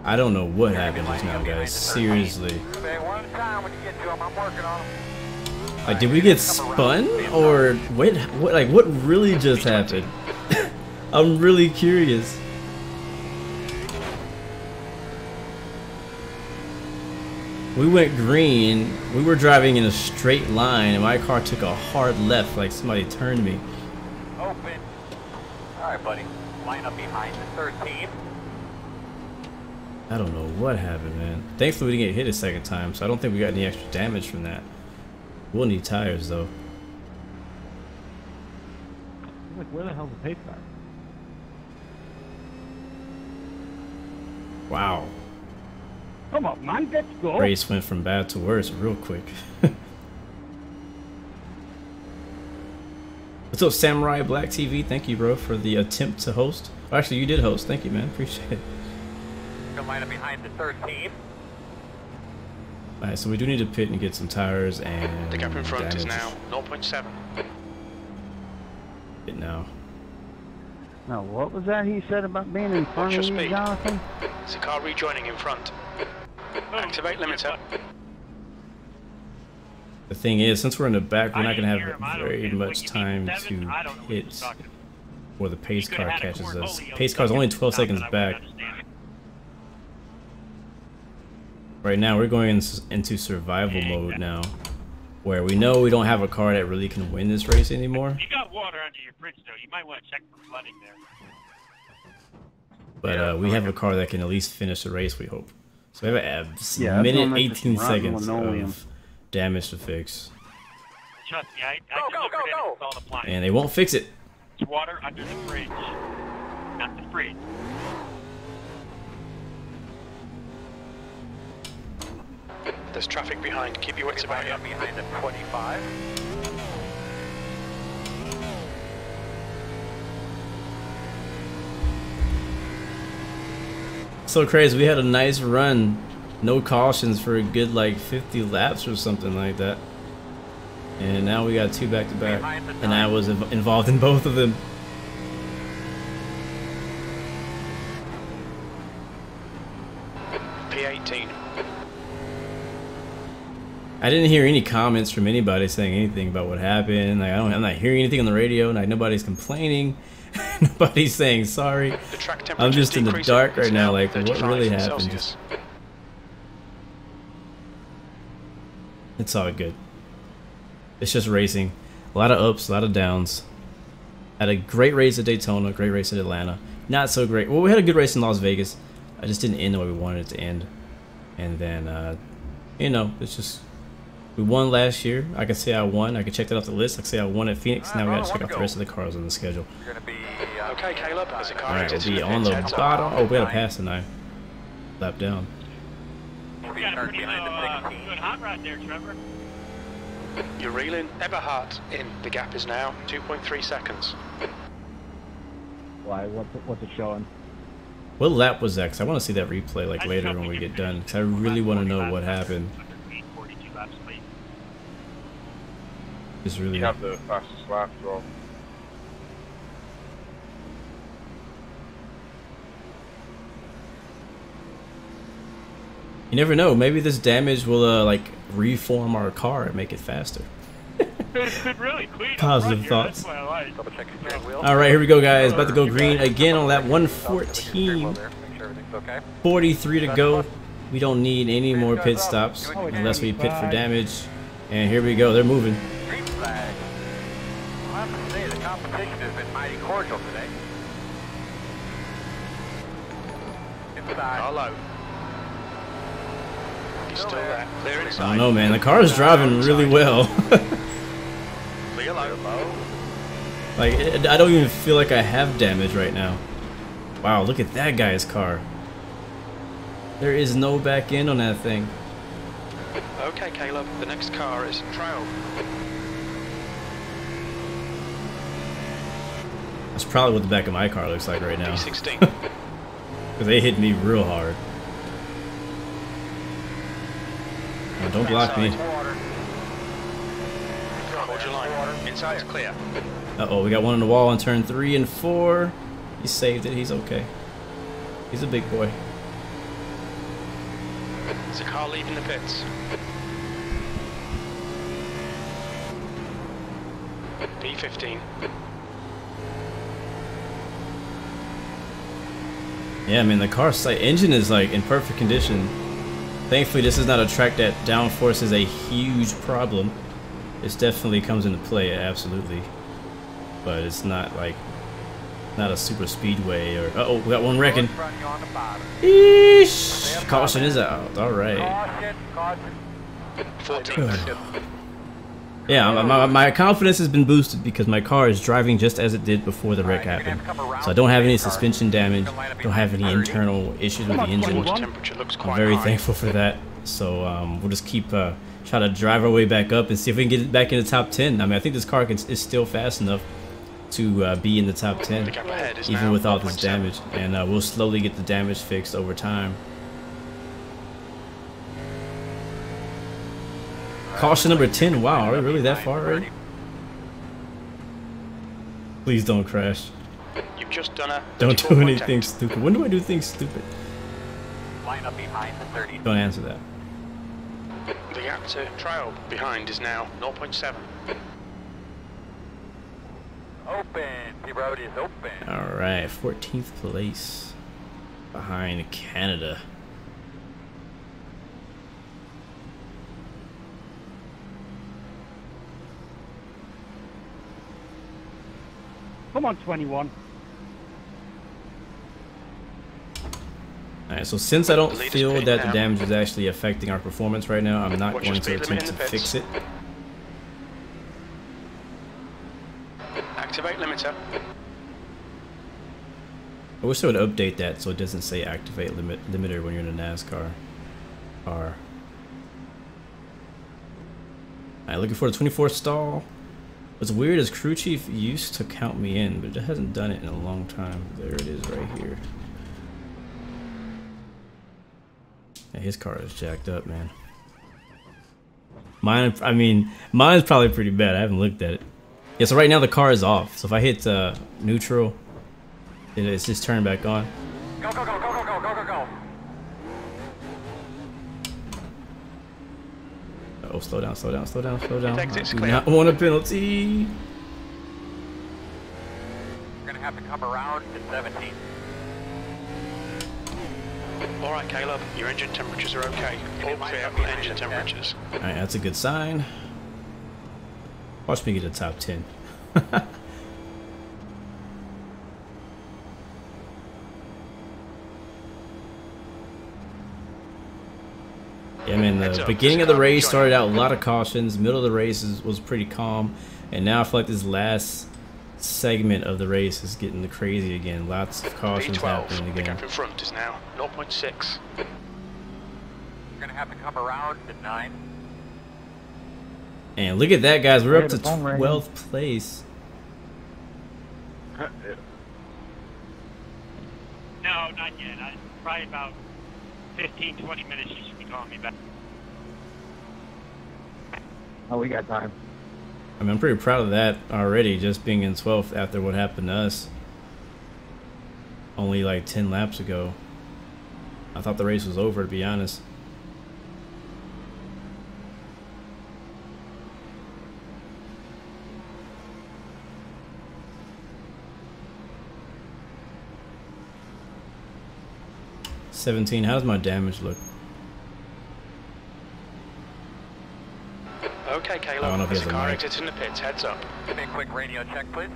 I don't know what happened just now, guys. Seriously. Okay, one at a time when you get to them. I'm working on them. Like, did we get spun? Or what really just happened? I'm really curious. We went green. We were driving in a straight line, and my car took a hard left like somebody turned me. Open. All right, buddy. Line up behind the 13. I don't know what happened, man. Thankfully, we didn't get hit a second time, so I don't think we got any extra damage from that. We'll need tires, though. like, where the hell's the pace car? Wow. Come on, man, let's go. Race went from bad to worse real quick. What's up, Samurai Black TV? Thank you, bro, for the attempt to host. Oh, actually, you did host. Thank you, man. Appreciate it. Come line up behind the 13. Alright, so we do need to pit and get some tires and The gap in front is damage. now 0.7. Pit now. Now, what was that he said about being in front Watch of your you, speed. Jonathan? It's a car rejoining in front. Activate limiter. The thing is, since we're in the back, we're not going to I didn't hear him. I have don't very care. much What, you time mean to 7? I don't know what he was hit talking about. before the pace He car could've had a catches us. Cornholio Pace car's only 12 second seconds time, back. I wouldn't understand. Right now, we're going into survival mode now, where we know we don't have a car that really can win this race anymore. You got water under your fridge, though. You might want to check for flooding there. But we have a car that can at least finish the race, we hope. So we have a Yeah, that's minute one that's 18 just seconds linoleum. of damage to fix. Trust me, I Go, go, delivered go, and go. installed appliance. And they won't fix it. It's water under the fridge, not the fridge. There's traffic behind. Keep your wits about Line you. up behind the 25. So crazy, we had a nice run. No cautions for a good like 50 laps or something like that. And now we got 2 back-to-back. And I was involved in both of them. P18. I didn't hear any comments from anybody saying anything about what happened. Like I'm not hearing anything on the radio. Like nobody's complaining. Nobody's saying sorry. The track I'm temperature just in the decreasing. dark right It's now. now Like what 35 really happened? Celsius. It's all good. It's just racing. A lot of ups, a lot of downs. Had a great race at Daytona, great race at Atlanta. Not so great. Well, we had a good race in Las Vegas. I just didn't end the way we wanted it to end. And then, you know, it's just We won last year. I can say I won. I can check that off the list. I can say I won at Phoenix. Now we got to check out the rest of the cars on the schedule. You're going to be... Okay, Caleb, as a car All right, we'll exits be the on pits, the heads up. bottom. Oh, we got to pass tonight. Lap down. We'll We be got a starting pretty behind the 16. good hot rod there, Trevor. You're reeling ever hard in. The gap is now 2.3 seconds. Why? What's it showing? What lap was that? Because I want to see that replay like later when we get done. Because I really want to know what happened. 42 laps late. It's really. You have the fastest lap, bro. You never know. Maybe this damage will like reform our car and make it faster. It's been really clean. Positive up front here, thoughts. That's what I like. Double check your steering wheel. All right, here we go, guys. About to go green again on lap Steering wheel 114. there. Make sure everything's okay. 43 to go. We don't need any more pit stops unless we pit for damage. And here we go. They're moving. Green flag. I'll have to say the competition has been mighty cordial today. Inside. Hello. He's still there. Clear I inside. don't know, man. The car is driving really well. Clear low. Like, I don't even feel like I have damage right now. Wow, look at that guy's car. There is no back end on that thing. Okay, Caleb. The next car is Trail. That's probably what the back of my car looks like right now. D16. Because they hit me real hard. Oh, don't block me. Hold your line. Inside's clear. Uh-oh, we got one on the wall on turn 3 and 4. He saved it. He's okay. He's a big boy. There's a car leaving the pits. P15. Yeah, I mean, the car's engine is like in perfect condition. Thankfully, this is not a track that downforce is a huge problem. It definitely comes into play, absolutely. But it's not like, not a super speedway or, uh-oh, we got one wrecking. Eesh! Caution is out, alright. Caution. 14. Yeah, my confidence has been boosted because my car is driving just as it did before the wreck happened. So I don't have any suspension damage, don't have any internal issues with the engine. Temperature looks quite I'm very high. thankful for that. So we'll just keep try to drive our way back up and see if we can get it back in the top 10. I mean, I think this car is still fast enough to be in the top 10, The gap ahead is even now with all this 0.7. damage. And we'll slowly get the damage fixed over time. Caution number 10. Wow, are we really that far already? Please don't crash. You've just done a Don't 34 do point anything attempt. stupid. When do I do things stupid? Line up behind the 30. Don't answer that. The gap to Trail behind is now 0.7. Open. The road is open. Alright, 14th place. Behind Canada. Come on, 21. Alright, so since I don't The lead is feel pitting that the now. damage is actually affecting our performance right now, I'm not Watch going your to speed limit attempt in to the pits. fix it. Activate limiter. I wish I would update that so it doesn't say activate limiter when you're in a NASCAR car. Alright, looking for the 24th stall. What's weird is crew chief used to count me in, but it hasn't done it in a long time. There it is right here. Yeah, his car is jacked up, man. Mine, I mean, mine's probably pretty bad. I haven't looked at it. Yeah, so right now the car is off. So if I hit neutral, it's just turned back on. Go, go, go, go, go, go, go, go, go. Oh, slow down, slow down, slow down, slow down. I Exit's do clear. not want a penalty. We're going to have to come around to 17. Alright, Caleb, your engine temperatures are okay. All clear on engine temperatures. Alright, that's a good sign. Watch me get to the top 10. Yeah, man, the beginning of the race started out a lot of cautions. Middle of the race was pretty calm. And now I feel like this last segment of the race is getting crazy again. Lots of cautions happening The again. gap in front is now 0.6. You're going to have to come around at 9. And look at that, guys. We're up to the phone rang. 12th place. No, not yet. Probably about 15, 20 minutes you should be calling me back. Oh, we got time. I mean, I'm pretty proud of that already, just being in 12th after what happened to us only like 10 laps ago. I thought the race was over, to be honest. $17. How does my damage look? Okay, Caleb. I don't know if he There's has a a car mic. exits in the pits. Heads up. Give me a quick radio check, please.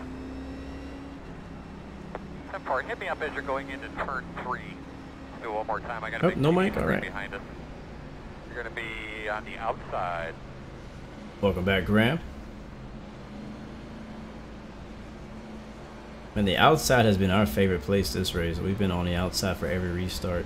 10-4, hit me up as you're going into turn 3. Do it one more time. I got Oh, a no mic? All right. behind us. You're going to be on the outside. Welcome back, Graeme. And the outside has been our favorite place this race. We've been on the outside for every restart.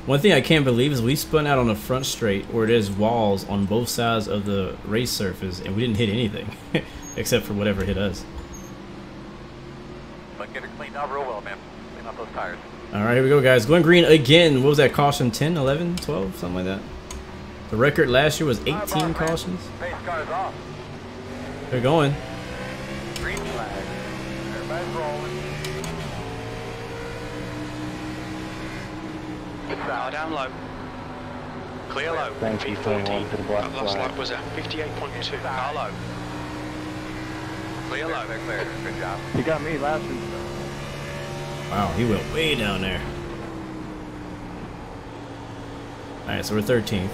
One thing I can't believe is we spun out on the front straight where there's walls on both sides of the race surface and we didn't hit anything except for whatever hit us. But get her cleaned out real well, man. Clean out those tires. Alright, here we go, guys. Going green again. What was that caution? 10, 11, 12? Something like that. The record last year was 18 cautions. Base car's off. They're going. Green flag. Everybody's rolling. Car down low. Clear low. Thank you, V14. 21 to the black That last flag. lap was a 58.2. Car low. Clear low. Clear. Good job. You got me last week. Wow, he went way down there. Alright, so we're 13th.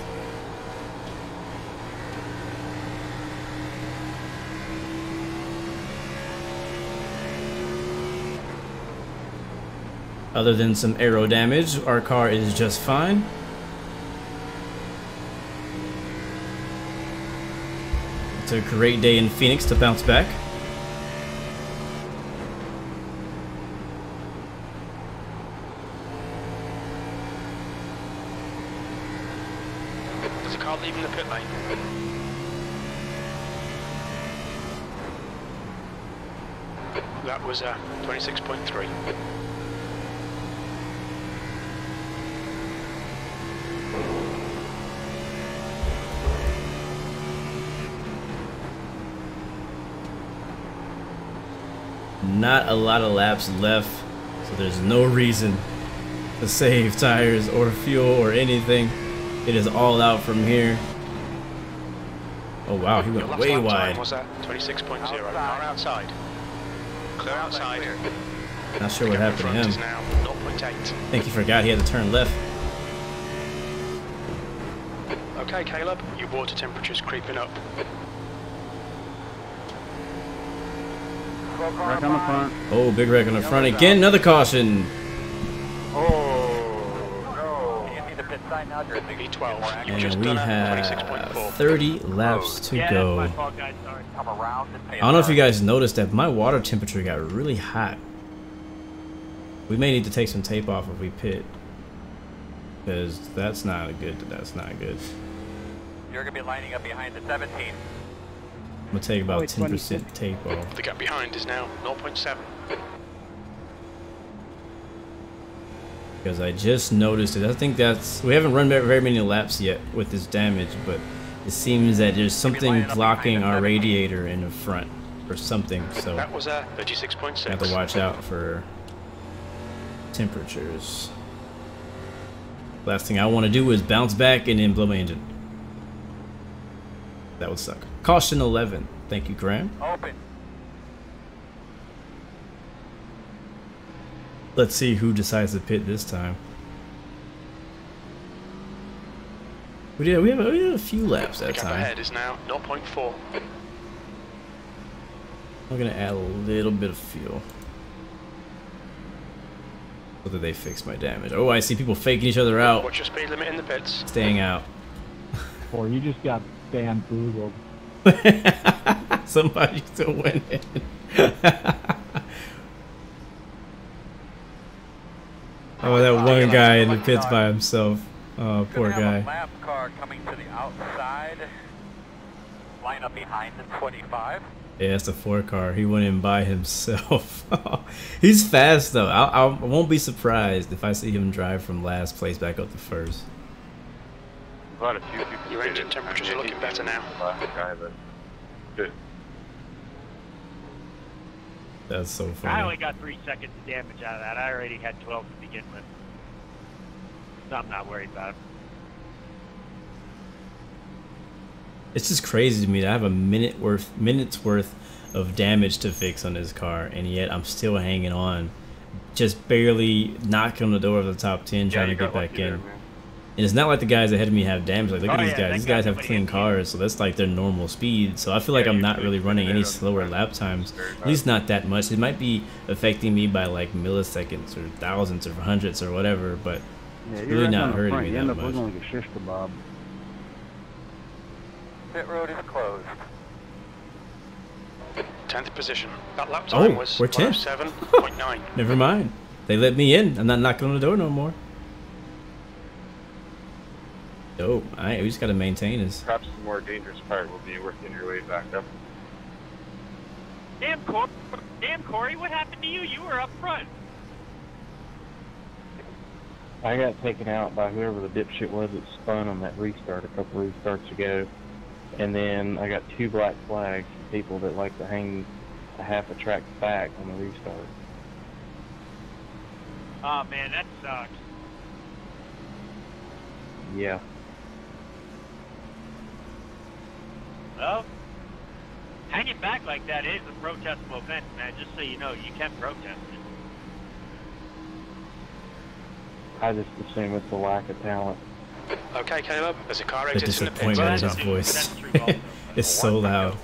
Other than some aero damage, our car is just fine. It's a great day in Phoenix to bounce back. There's a car leaving the pit lane. That was 26.3. Not a lot of laps left, so there's no reason to save tires or fuel or anything. It is all out from here. Oh wow, he went Your last way lap wide. time was 26.0. Car outside. Clear outside. Not sure what happened to Front him. is now 0.8. I think he forgot he had to turn left. Okay, Caleb, your water temperature's creeping up. Wreck on the front. Oh, big wreck on the front again. Another caution. V12. You've just And we done a have 26.4. 30 laps to Yeah, go. that's my fault, guys. Sorry. Come around and I don't know if you guys noticed that my water temperature got really hot. We may need to take some tape off if we pit, because that's not good. That's not good. You're going to be lining up behind the 17. I'm gonna take about 10% tape off. The gap behind is now 0.7. Because I just noticed it. I think that's... We haven't run very many laps yet with this damage, but it seems that there's something blocking our radiator in the front or something, so That was 36.6. I have to watch out for temperatures. Last thing I want to do is bounce back and then blow my engine. That would suck. Caution 11. Thank you, Graeme. Open. Let's see who decides to pit this time. We had a few laps that The gap time. ahead is now 0.4. I'm gonna add a little bit of fuel. So that they fix my damage. Oh, I see people faking each other out. Watch your speed limit in the pits. Staying out. Or you just got bamboozled. Somebody's still winning. Oh, that one guy in the pits by himself. Oh, poor guy. Lap car coming to the outside. Line up behind the 25. Yeah, it's a 4 car. He went in by himself. He's fast though. I won't be surprised if I see him drive from last place back up to first. Quite a few people. Your engine temperatures are looking better now. Guy, but good. That's so I funny. only got 3 seconds of damage out of that. I already had 12 to begin with. So I'm not worried about it. It's just crazy to me that I have a minutes worth of damage to fix on this car, and yet I'm still hanging on, just barely knocking on the door of the top 10, trying to get back in. And it's not like the guys ahead of me have damage. Like, look at these guys. These guys have clean cars, so that's like their normal speed. So I feel like I'm not really running any slower lap times. At least not that much. It might be affecting me by like milliseconds or thousandths or hundredths or whatever, but Yeah, really not hurting me that much. Looking like a shish kebab. Pit road is closed. 10th position. That lap time was we're 10th. 107.9. Never mind. They let me in. I'm not knocking on the door no more. Dope. Alright, we just gotta maintain this. Perhaps the more dangerous part will be working your way back up. Damn, Corey, what happened to you? You were up front. I got taken out by whoever the dipshit was that spun on that restart a couple restarts ago. And then I got 2 black flags from people that like to hang a half a track back on the restart. Oh man, that sucks. Yeah. Well, hanging back like that is a protestable offense, man. Just so you know, you can protest it. I just assume it's a lack of talent. Okay, Caleb, there's a car The exit in the pits. disappointment in his voice. It's so loud.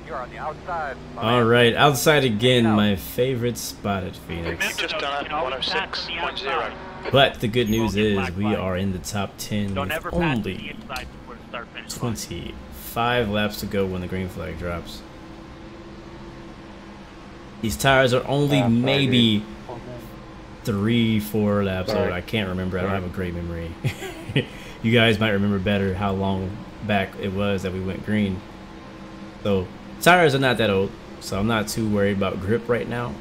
You're on the outside. Alright, outside again, my favorite spot at Phoenix. You've just done a 106.0. But the good news is we are in the top 10 Don't with ever pass the only inside before the start finish line. 25 laps to go when the green flag drops. These tires are only maybe 3-4 laps old. I can't remember. I don't have a great memory. You guys might remember better how long back it was that we went green. So tires are not that old, so I'm not too worried about grip right now.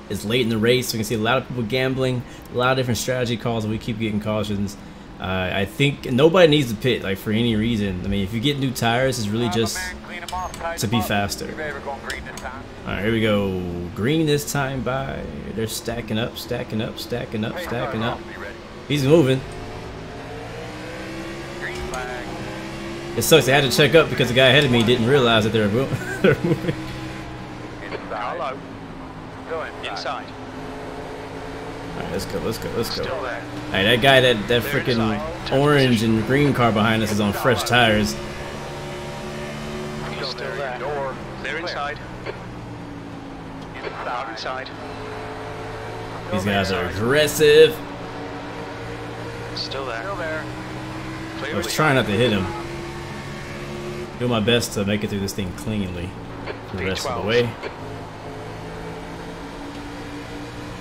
It's late in the race, so we can see a lot of people gambling, a lot of different strategy calls, and we keep getting cautions. I think nobody needs to pit, like, for any reason. I mean, if you get new tires, it's really just to be faster. Alright, here we go. Green this time by. They're stacking up, stacking up, stacking up, stacking up. He's moving. It sucks. I had to check up because the guy ahead of me didn't realize that they were moving. Hello. Inside. Alright, let's go, let's go, let's go. Still there. Alright, that guy, that freaking orange and green car behind us is on fresh tires. He's still there. Clear inside. Out inside. These guys are aggressive. Still there. I was trying not to hit him. Do my best to make it through this thing cleanly for the rest of the way.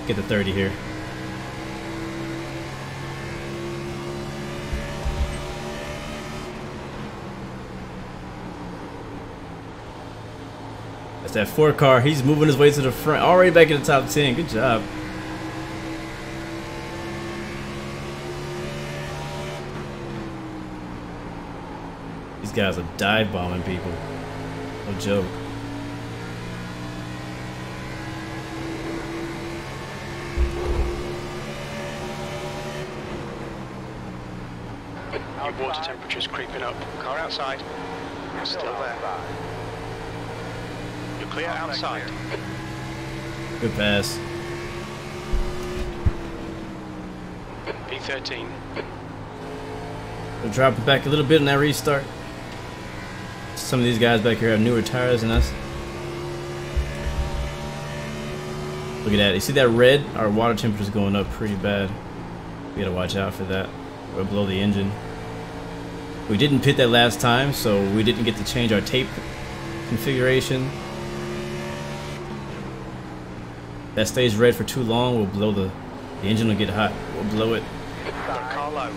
Get the 30 here. That's that 4 car. He's moving his way to the front. Already back in the top 10. Good job. These guys are dive bombing people. No joke. Your water temperature's creeping up. Car outside. Still there. You're clear outside. Good pass. P13. We'll drop it back a little bit in that restart. Some of these guys back here have newer tires than us. Look at that. You see that red? Our water temperature is going up pretty bad. We gotta watch out for that. We're below the engine. We didn't pit that last time, so we didn't get to change our tape configuration. That stays red for too long, we'll blow the engine will get hot. We'll blow it. Car low.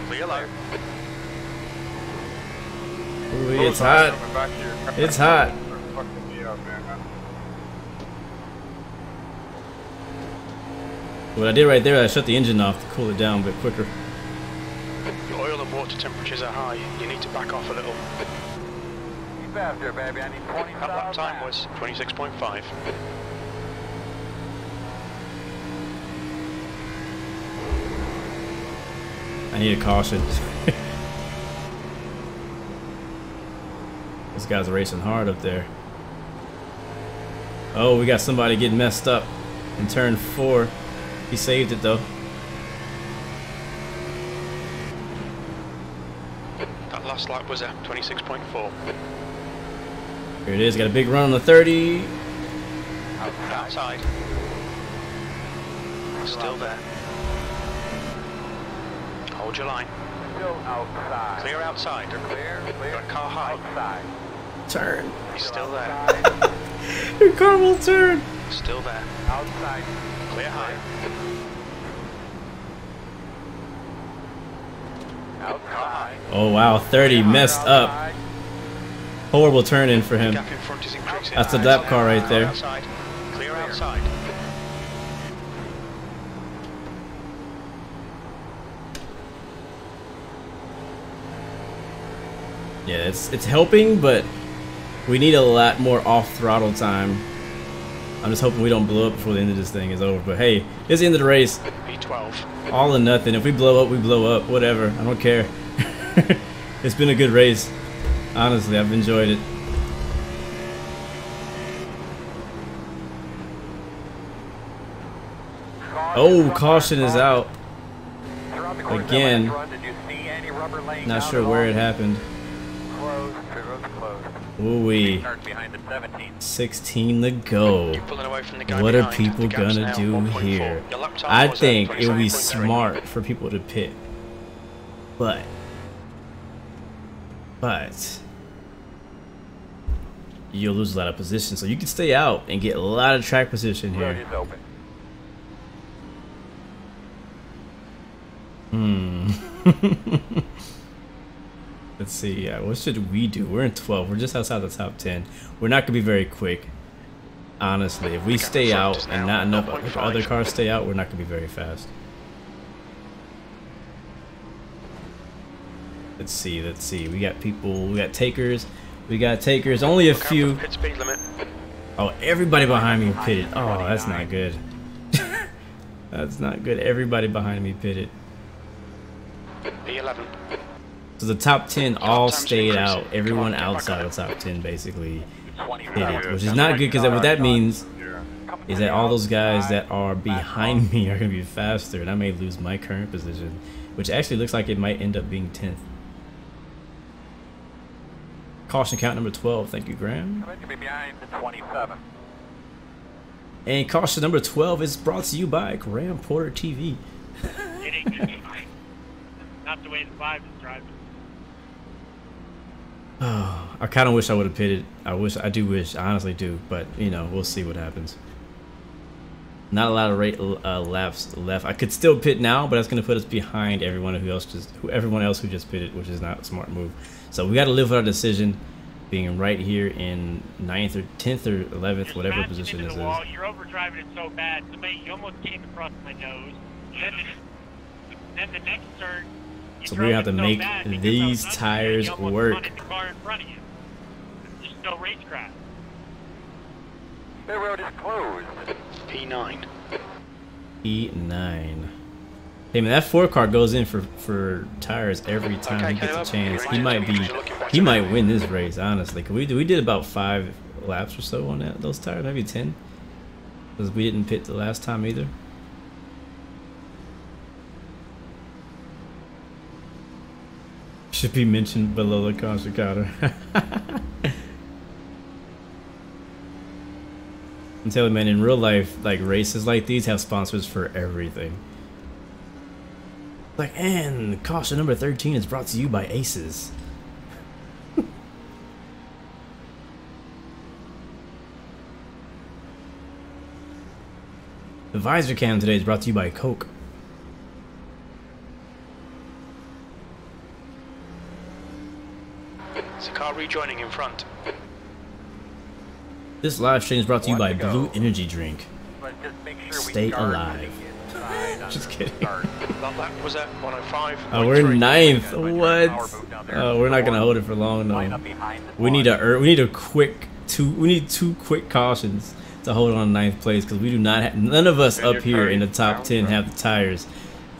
Clear low. Ooh, it's hot. It's hot. What I did right there, I shut the engine off to cool it down a bit quicker. Your oil and water temperatures are high. You need to back off a little. Keep faster, baby. I need 20 That lap time was 26.5. I need a caution. These guys are racing hard up there. Oh, we got somebody getting messed up in turn 4. He saved it though. That last lap was at 26.4. Here it is, got a big run on the 30. Outside. Still there. Hold your line. Still outside. Clear outside. Clear. Got car high. Outside. Turn. He's still there. Your car will turn. Still there. Outside. Clear high. Outside. Oh wow, 30 messed up. Horrible turn in for him. Gap in front is increasing. That's the lap car right there. Outside. Clear outside. Yeah, it's helping, but we need a lot more off throttle time. I'm just hoping we don't blow up before the end of this thing is over. But hey, it's the end of the race. V12. All or nothing. If we blow up, we blow up. Whatever. I don't care. It's been a good race. Honestly, I've enjoyed it. Oh, caution is out. Again. Not sure where it happened. Ooh-wee. 16 to go. What are people gonna do here? I think it would be smart for people to pit. But you'll lose a lot of position. So you can stay out and get a lot of track position here. Let's see, what should we do? We're in 12. We're just outside the top 10. We're not going to be very quick. Honestly, if we stay out and not enough other cars stay out, we're not going to be very fast. Let's see. We got people, we got takers. Only a few. Oh, everybody behind me pitted. Oh, that's not good. That's not good. Everybody behind me pitted. B11. So the top 10 all stayed out. Everyone outside the top 10 basically hit it, which is not good because what that means is that all those guys that are behind me are going to be faster, and I may lose my current position, which actually looks like it might end up being 10th. Caution count number 12. Thank you, Graeme. And caution number 12 is brought to you by Graeme Porter TV. It ain't good. Not the way the 5 is driving. Oh, I kind of wish I would have pitted. I honestly do, but you know, we'll see what happens. Not a lot of laps left. I could still pit now, but that's going to put us behind everyone else who just pitted, which is not a smart move. So we got to live with our decision, being right here in 9th or 10th or 11th, whatever position this is. You're overdriving it so bad, you almost came across my nose. Then the next turn. So we're going to have to make these tires work. There's no racecraft. The road is closed. P9. P9. Hey man, that 4 car goes in for tires every time he gets a chance. He might win this race, honestly. We did about 5 laps or so on those tires, maybe 10. Because we didn't pit the last time either. Should be mentioned below the caution counter. I'm telling you, man, in real life, like races like these have sponsors for everything. Like, and caution number 13 is brought to you by Aces. The visor cam today is brought to you by Coke. There's a car rejoining in front. This live stream is brought to you by Blue Energy Drink. Let's just make sure we Stay guard alive. the inside on Just the kidding. start. That lap was at 105. Oh, we're in ninth. What? Oh, we're not gonna hold it for long Line though. up behind the We need one. we need a quick two. We need 2 quick cautions to hold on ninth place because we do not have, none of us up here in the top 10 have the tires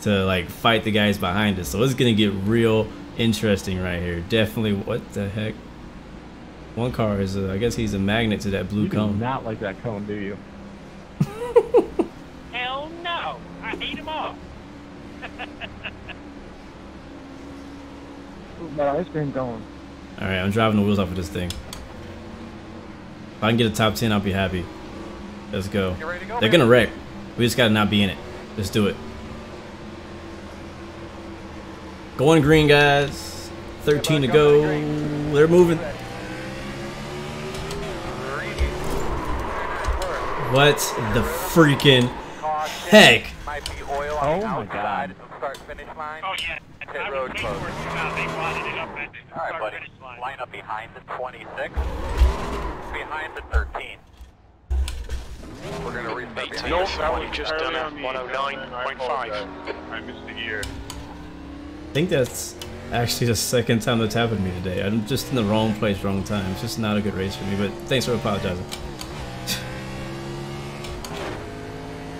to like fight the guys behind us. So it's gonna get real interesting right here. Definitely. What the heck? One car is I guess he's a magnet to that blue You do cone. not like that cone, do you? Hell no! I hate them all. That ice cream going. All right, I'm driving the wheels off of this thing. If I can get a top 10, I'll be happy. Let's go. You ready to go, They're man? gonna wreck. We just gotta not be in it. Let's do it. Going green, guys. 13 to go. They're moving. What the freaking heck? Might be oil Oh on the my outside God. at the start-finish line. Oh yeah. Pit I road was closed. they wanted it up at the All right, start buddy. finish line. Line up behind the 26. Behind the 13. We're going to restart 18. behind Nope, the that 20. was just entirely done on a me. 109.5. I missed a gear. I think that's actually the second time that's happened to me today. I'm just in the wrong place, wrong time. It's just not a good race for me, but thanks for apologizing.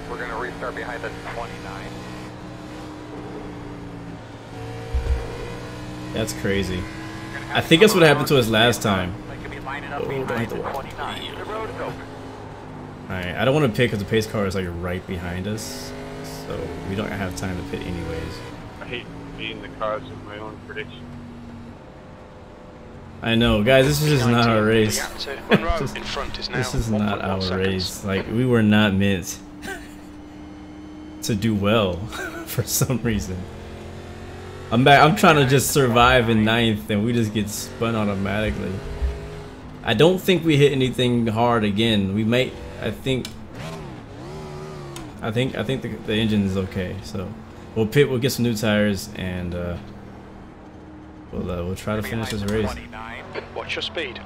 We're going to restart behind the 29. That's crazy. I think that's what happened to us last time. Like you'll be lining up Oh, don't behind hit the the wall. 29. The road is open. Alright, I don't want to pit because the pace car is like right behind us. So we don't have time to pit anyways. I hate being the cause of my own prediction. I know, guys, this is just not our race. The gap to Monroe Just- in front is now This is not 1.1 our seconds. race. Like, we were not meant to do well for some reason. I'm back. I'm trying to just survive in ninth, and we just get spun automatically. I don't think we hit anything hard again. We may. I think the engine is okay. So we'll pit. We'll get some new tires, and we'll try to finish this race. 29. Watch your speed.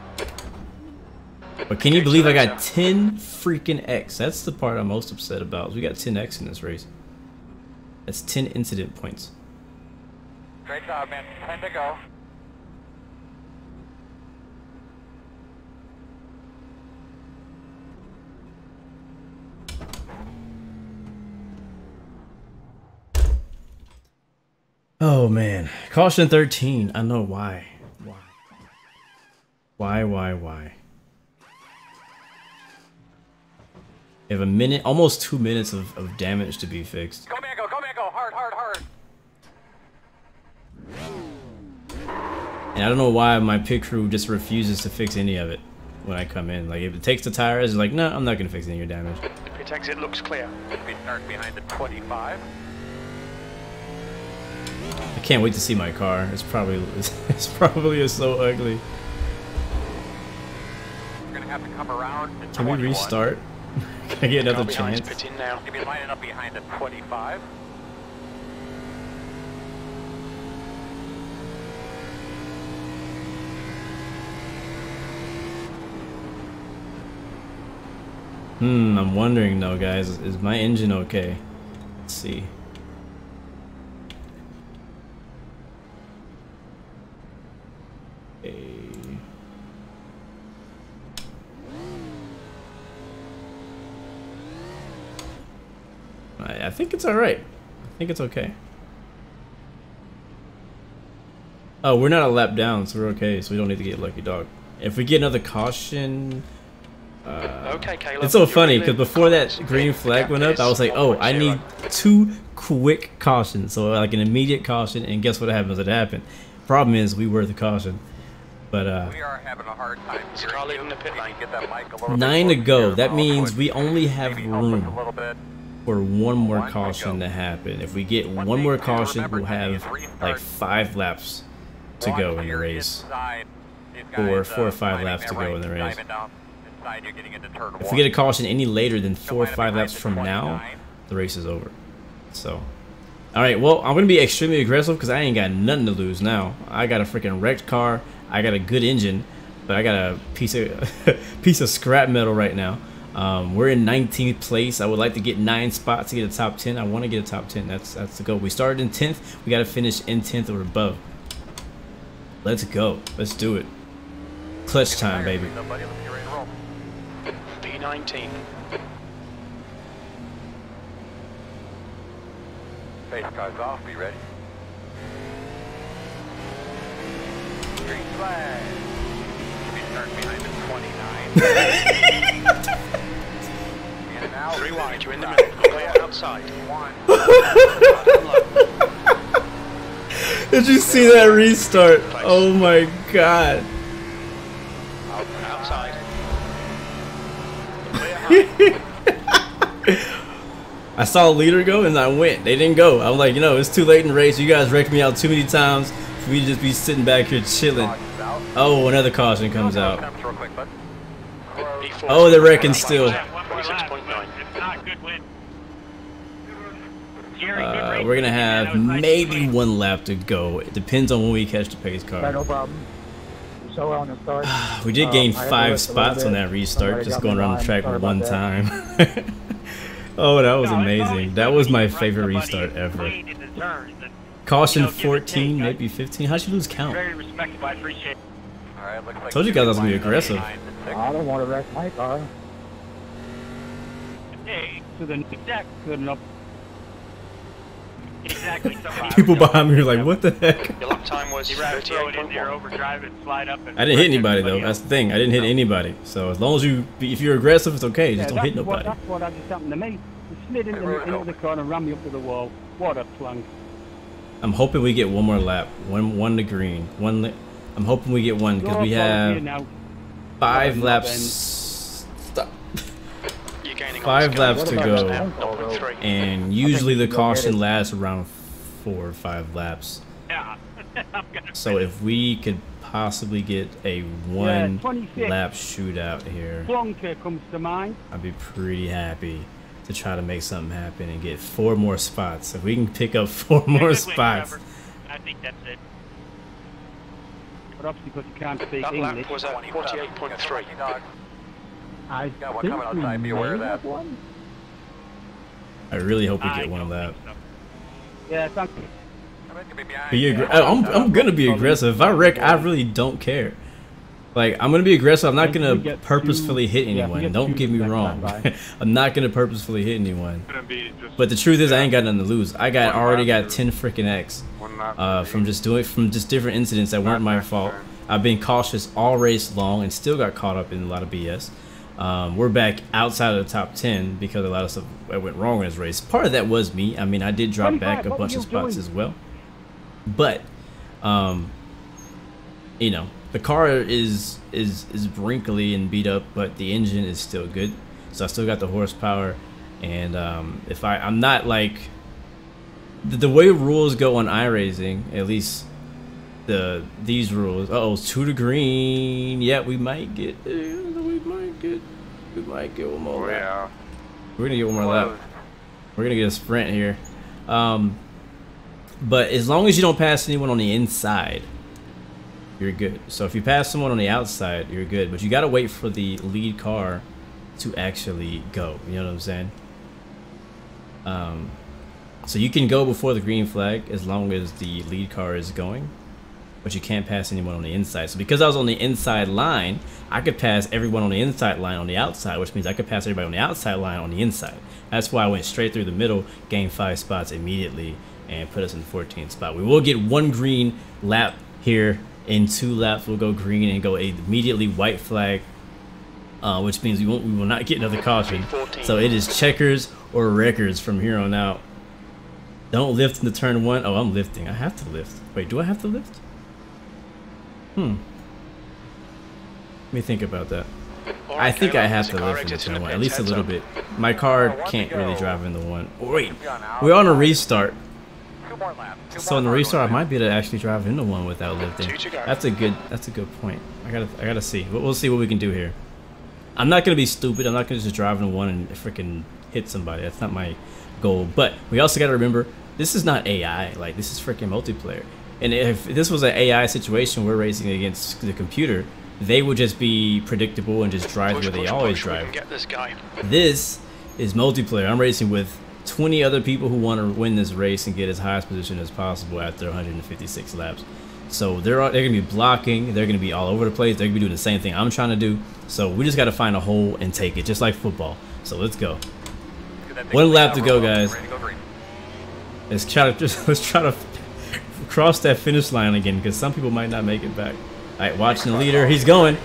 But can you believe I got 10 freaking X? That's the part I'm most upset about. We got 10 X in this race. That's 10 incident points. Great job, man. 10 to go. Oh man, caution 13. I know why. Why? We have a minute, almost 2 minutes of damage to be fixed. Go, man, go, hard, hard, hard. And I don't know why my pit crew just refuses to fix any of it when I come in. Like, if it takes the tires, it's like, no, I'm not gonna fix any of your damage. Pit exit looks clear. We start behind the 25. I can't wait to see my car. It's probably so ugly. We're gonna have to come around to Can we 21. restart? Can I get another Car behind is chance? pitting now. You'll be lining up behind the 25. I'm wondering though, guys, is my engine okay? Let's see. I think it's alright. I think it's okay. Oh, we're not a lap down, so we're okay, so we don't need to get lucky dog. If we get another caution... Okay, Caleb. It's so you're funny in because the before that cars. green The flag gap went up, is I was like, oh, I 1.0. need 2 quick cautions. So like an immediate caution, and guess what happens? It happened. Problem is, we were the caution. But We are having a hard time Car leaving the pit lane. get that mic a little 9 bit to go. closer. That means we only have Maybe help us a room little bit. for one more One to caution go. to happen. If we get One one thing more to caution, remember we'll today have is restart. like 5 laps to Watch go in the your race. inside. These Or guys, 4 or 5 finding laps to their go in the right, race. diving down inside, you're getting into turn If one. we get a caution any later than 4 or Don't 5 let it laps from behind the now, 29. the race is over. So, alright, well, I'm going to be extremely aggressive because I ain't got nothing to lose now. I got a freaking wrecked car. I got a good engine, but I got a piece of scrap metal right now. We're in 19th place. I would like to get 9 spots to get a top 10. I want to get a top 10. That's the goal. We started in 10th. We got to finish in 10th or above. Let's go. Let's do it. Clutch time, baby. Somebody, let's get ready to roll. P19. Face cars off, be ready. Green flag. Be turned behind the 29. In and out. 3 wide, you're in the middle. Clear outside. 1. Did you see that restart? Oh my god. Outside. I saw a leader go and I went. They didn't go. I was like, you know, it's too late in the race. You guys wrecked me out too many times for me to just be sitting back here chilling. Oh, another caution comes out. Real quick, bud. Oh, they're wrecking still. 26.9. It's not good win. Jerry, good race. We're gonna That have was nice maybe win. 1 lap to go. It depends on when we catch the pace car. No problem. So on the start. We did gain I had to 5 lift a little spots on bit. that restart, Somebody just got going me around the behind. track Sorry one about time. Oh, that was No, it's always amazing. good That when was you my run favorite somebody restart ever. late in the turns and, Caution you know, give and 14, take. maybe 15. How'd you lose count? Very respectful. I appreciate it. All right, looks like Told you guys I was gonna be aggressive. I don't want to wreck my car. Hey, to the deck, good enough. Exactly. People behind me are like, what the heck? Your lap time was You rather throw it in there, 38.1. overdrive it, slide up, and I didn't hit wreck anybody though. everybody That's else. the thing. I didn't hit anybody. So as long as if you're aggressive, it's okay. Just don't hit nobody. That's what just happened to me. He slid into the corner and ran me up to the wall. What a plunk. I'm hoping we get one more lap. One to green. I'm hoping we get one because we have 5 laps. Stop. You're gaining 5 laps to go. 0.3. And usually the caution lasts around 4 or 5 laps. Yeah. I'm gonna So if we could possibly get a 1 26. lap shootout here, Plonker comes to mind. I'd be pretty happy to try to make something happen and get 4 more spots. If we can pick up 4 Good more win, spots. Trevor. I think that's it. But obviously because you can't speak That English. lap was at 48.3. I Got one think coming outside, we be aware of may that. have one. I really hope we I get one of don't that. think so. Yeah, thank you. I'm gonna be aggressive. If I wreck, I really don't care. Like, I'm gonna be aggressive. I'm not If we gonna get purposefully hit if we anyone. get Don't two get me next wrong. time, right? I'm not gonna purposefully hit anyone. Gonna be just But the truth is, I ain't got nothing to lose. I One already lap got or- 10 freaking X one lap. from just different incidents that weren't my fault. I've been cautious all race long and still got caught up in a lot of BS. We're back outside of the top 10 because a lot of stuff went wrong in this race. Part of that was me. I mean, I did drop back a what bunch were of you spots doing? as well. But, you know, the car is wrinkly and beat up, but the engine is still good. So I still got the horsepower. And if I'm not like the way rules go on iRacing, at least these rules. It's 2 to green. Yeah, we might get one more lap. Yeah. We're gonna get one more lap. We're gonna get a sprint here. But as long as you don't pass anyone on the inside, you're good. So if you pass someone on the outside, you're good. But you gotta wait for the lead car to actually go. You know what I'm saying? So you can go before the green flag as long as the lead car is going, but you can't pass anyone on the inside. So because I was on the inside line, I could pass everyone on the inside line on the outside, which means I could pass everybody on the outside line on the inside. That's why I went straight through the middle, gained 5 spots immediately, and put us in the 14th spot. We will get 1 green lap here. In 2 laps, we'll go green and go immediately white flag, which means we will not get another caution. So it is checkers or wreckers from here on out. Don't lift into turn 1. Oh, I'm lifting. I have to lift. Wait, do I have to lift? Let me think about that. I think I have to live in the turn one, at least a little bit. My car can't really drive in the one. Oh, wait, we're on a restart. So on the restart, I might be able to actually drive into one without lifting. That's a good point. I gotta see. We'll see what we can do here. I'm not gonna be stupid. I'm not gonna just drive into one and freaking hit somebody. That's not my goal. But we also gotta remember, this is not AI. Like, this is freaking multiplayer. And if this was an AI situation, we're racing against the computer, they would just be predictable and just drive where they always drive. This is multiplayer. I'm racing with 20 other people who want to win this race and get as highest position as possible after 156 laps. So they're gonna be blocking, they're gonna be all over the place, they're gonna be doing the same thing I'm trying to do. So we just gotta find a hole and take it, just like football. So let's go. One lap to go, guys. Let's try to cross that finish line again, because some people might not make it back. Alright, watching the leader, he's going.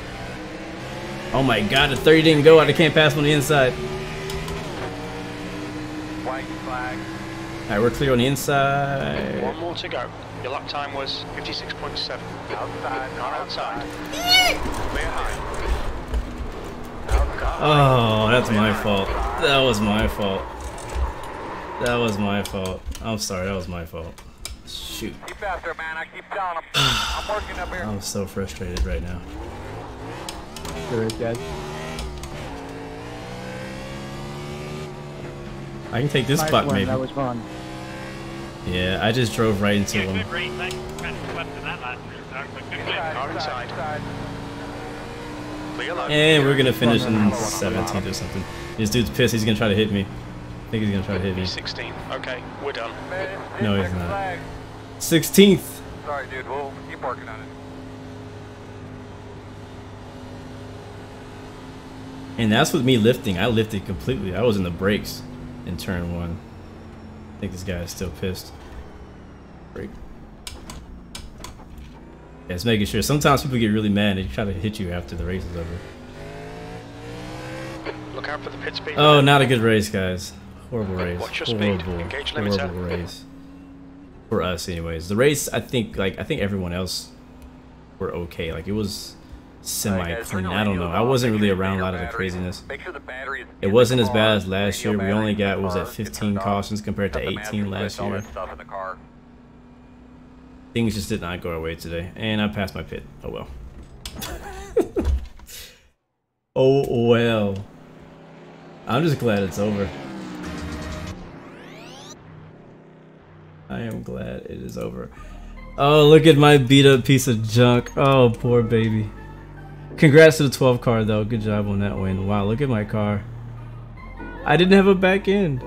Oh my god, the 30 didn't go, I can't pass him on the inside. Alright, we're clear on the inside. One more to go. Your lap time was 56.7. Outside, not outside. Oh, that's my fault. That was my fault. That was my fault. I'm sorry, that was my fault. Shoot. Keep faster, man. I keep telling him. I'm working up here. I'm so frustrated right now. There is, guys. I can take this spot, maybe. That was fun. Yeah, I just drove right into him. Good race. Thanks for kind of swept in that last restart, but good race. Car inside. And we're gonna finish in 17th or something. This dude's pissed. He's gonna try to hit me. I think he's gonna try to hit me. 16. Okay, we're done. No, he's not. 16th. Sorry, dude. We'll keep working on it. And that's with me lifting. I lifted completely. I was in the brakes in turn one. I think this guy is still pissed. Brake. Yeah, it's making sure. Sometimes people get really mad and they try to hit you after the race is over. Look out for the pit speed. Oh, not a good race, guys. Horrible race. Watch your speed. Engage limiter. Horrible race. For us, anyways. The race, I think everyone else were okay. Like, it was semi-clean. I don't know. I wasn't really around a lot of the craziness. It wasn't as bad as last year. We only got, what was that, 15 cautions compared to 18 last year. Things just did not go our way today. And I passed my pit. Oh well. Oh well. I'm just glad it's over. I am glad it is over. Oh, look at my beat up piece of junk. Oh, poor baby. Congrats to the 12 car though. Good job on that win. Wow, look at my car. I didn't have a back end. I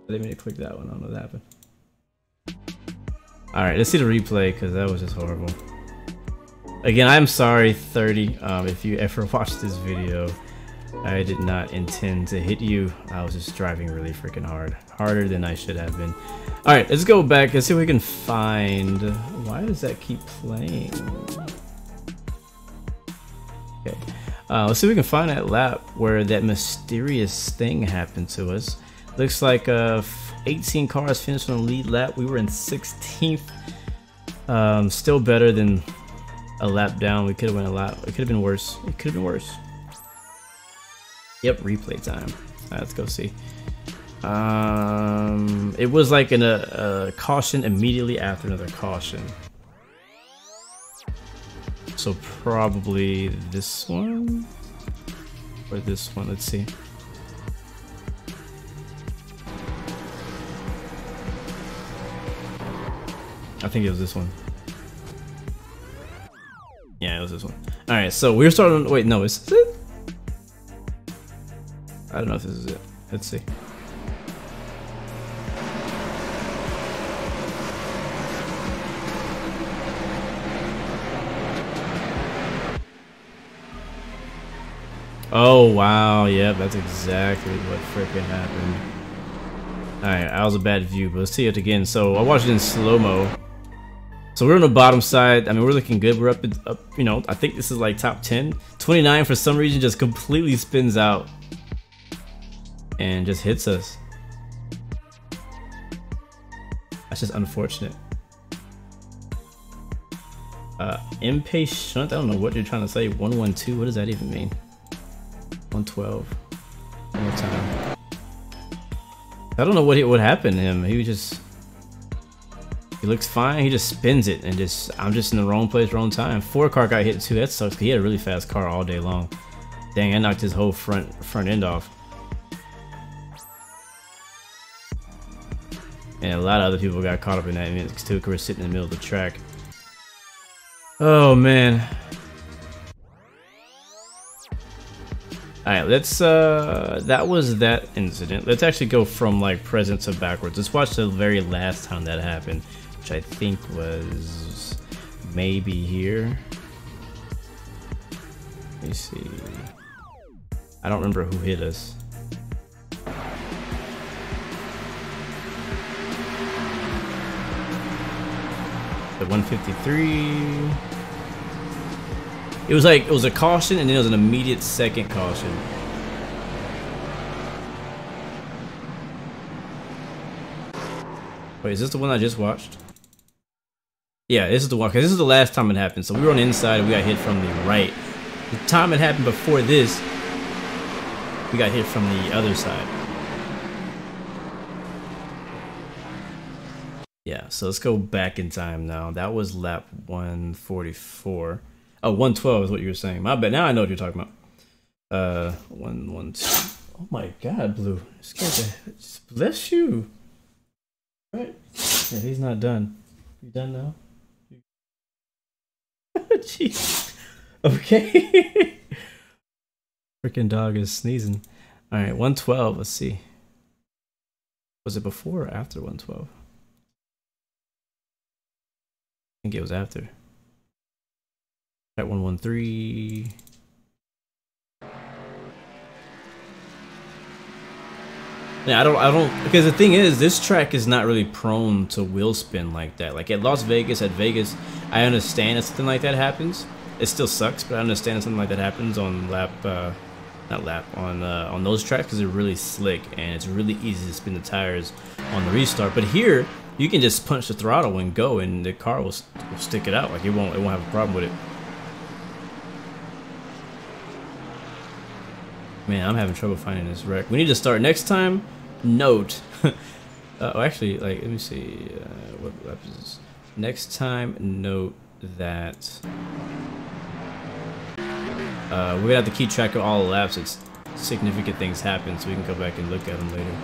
didn't mean to click that one. I don't know what happened. Alright, let's see the replay because that was just horrible. Again, I'm sorry, 30. If you ever watched this video, I did not intend to hit you. I was just driving really freaking hard. Harder than I should have been. Alright, let's go back and see if we can find... Why does that keep playing? Okay. Let's see if we can find that lap where that mysterious thing happened to us. Looks like 18 cars finished on the lead lap. We were in 16th. Still better than a lap down. We could have went a lap. It could have been worse. It could have been worse. Yep, replay time. Right, let's go see. It was like in a caution immediately after another caution. So probably this one or this one. Let's see. I think it was this one. Yeah, it was this one. Alright, so we're starting. Wait, no, is this it? I don't know if this is it. Let's see. Oh, wow. Yep, that's exactly what freaking happened. Alright, that was a bad view, but let's see it again. So I watched it in slow-mo. So we're on the bottom side. I mean, we're looking good. We're up, you know, I think this is like top 10. 29 for some reason just completely spins out and just hits us. That's just unfortunate. Impatient. I don't know what you're trying to say. 112. What does that even mean? 112. One more time. I don't know what happened to him. He was just. He looks fine. He just spins it and just. I'm just in the wrong place, wrong time. 4 car got hit too. That sucks. He had a really fast car all day long. Dang, I knocked his whole front end off. And a lot of other people got caught up in that mix too, because we're sitting in the middle of the track. Oh man. Alright, let's that was that incident. Let's actually go from like present to backwards. Let's watch the very last time that happened, which I think was maybe here. Let me see. I don't remember who hit us. The 153. It was a caution and then it was an immediate second caution. Wait, is this the one I just watched? Yeah, this is the one, because this is the last time it happened. So we were on the inside and we got hit from the right. The time it happened before this, we got hit from the other side. Yeah, so let's go back in time now. That was lap 144. Oh, 112 is what you were saying. My bad. Now I know what you're talking about. 112. Oh my God, Blue. Scared the bless you. Right? Yeah, he's not done. You done now? Jeez. Okay. Freaking dog is sneezing. All right, 112. Let's see. Was it before or after 112? I think it was after. At 113. Yeah, I don't, because the thing is, this track is not really prone to wheel spin like that. Like at Las Vegas, I understand that something like that happens. It still sucks, but I understand that something like that happens on on those tracks because they're really slick and it's really easy to spin the tires on the restart. But here, you can just punch the throttle and go, and the car will stick it out. Like it won't have a problem with it. Man, I'm having trouble finding this wreck. We need to start next time. Note. Oh, actually, like, let me see. What lap is this? Next time, note that we're gonna have to keep track of all the laps. It's significant things happen, so we can go back and look at them later.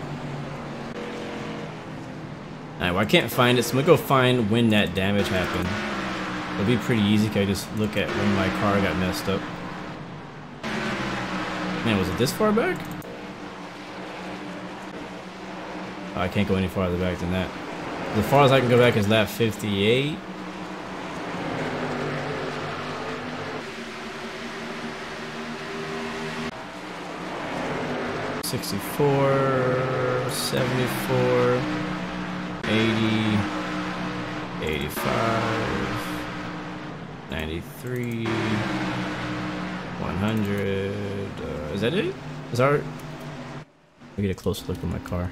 Alright, well, I can't find it, so I'm gonna go find when that damage happened. It'll be pretty easy. Can I just look at when my car got messed up? Man, was it this far back? Oh, I can't go any farther back than that. As far as I can go back is lap 58. $64, 74, 80, 85, 93, 100. Is that it? Is our... Let me get a closer look at my car.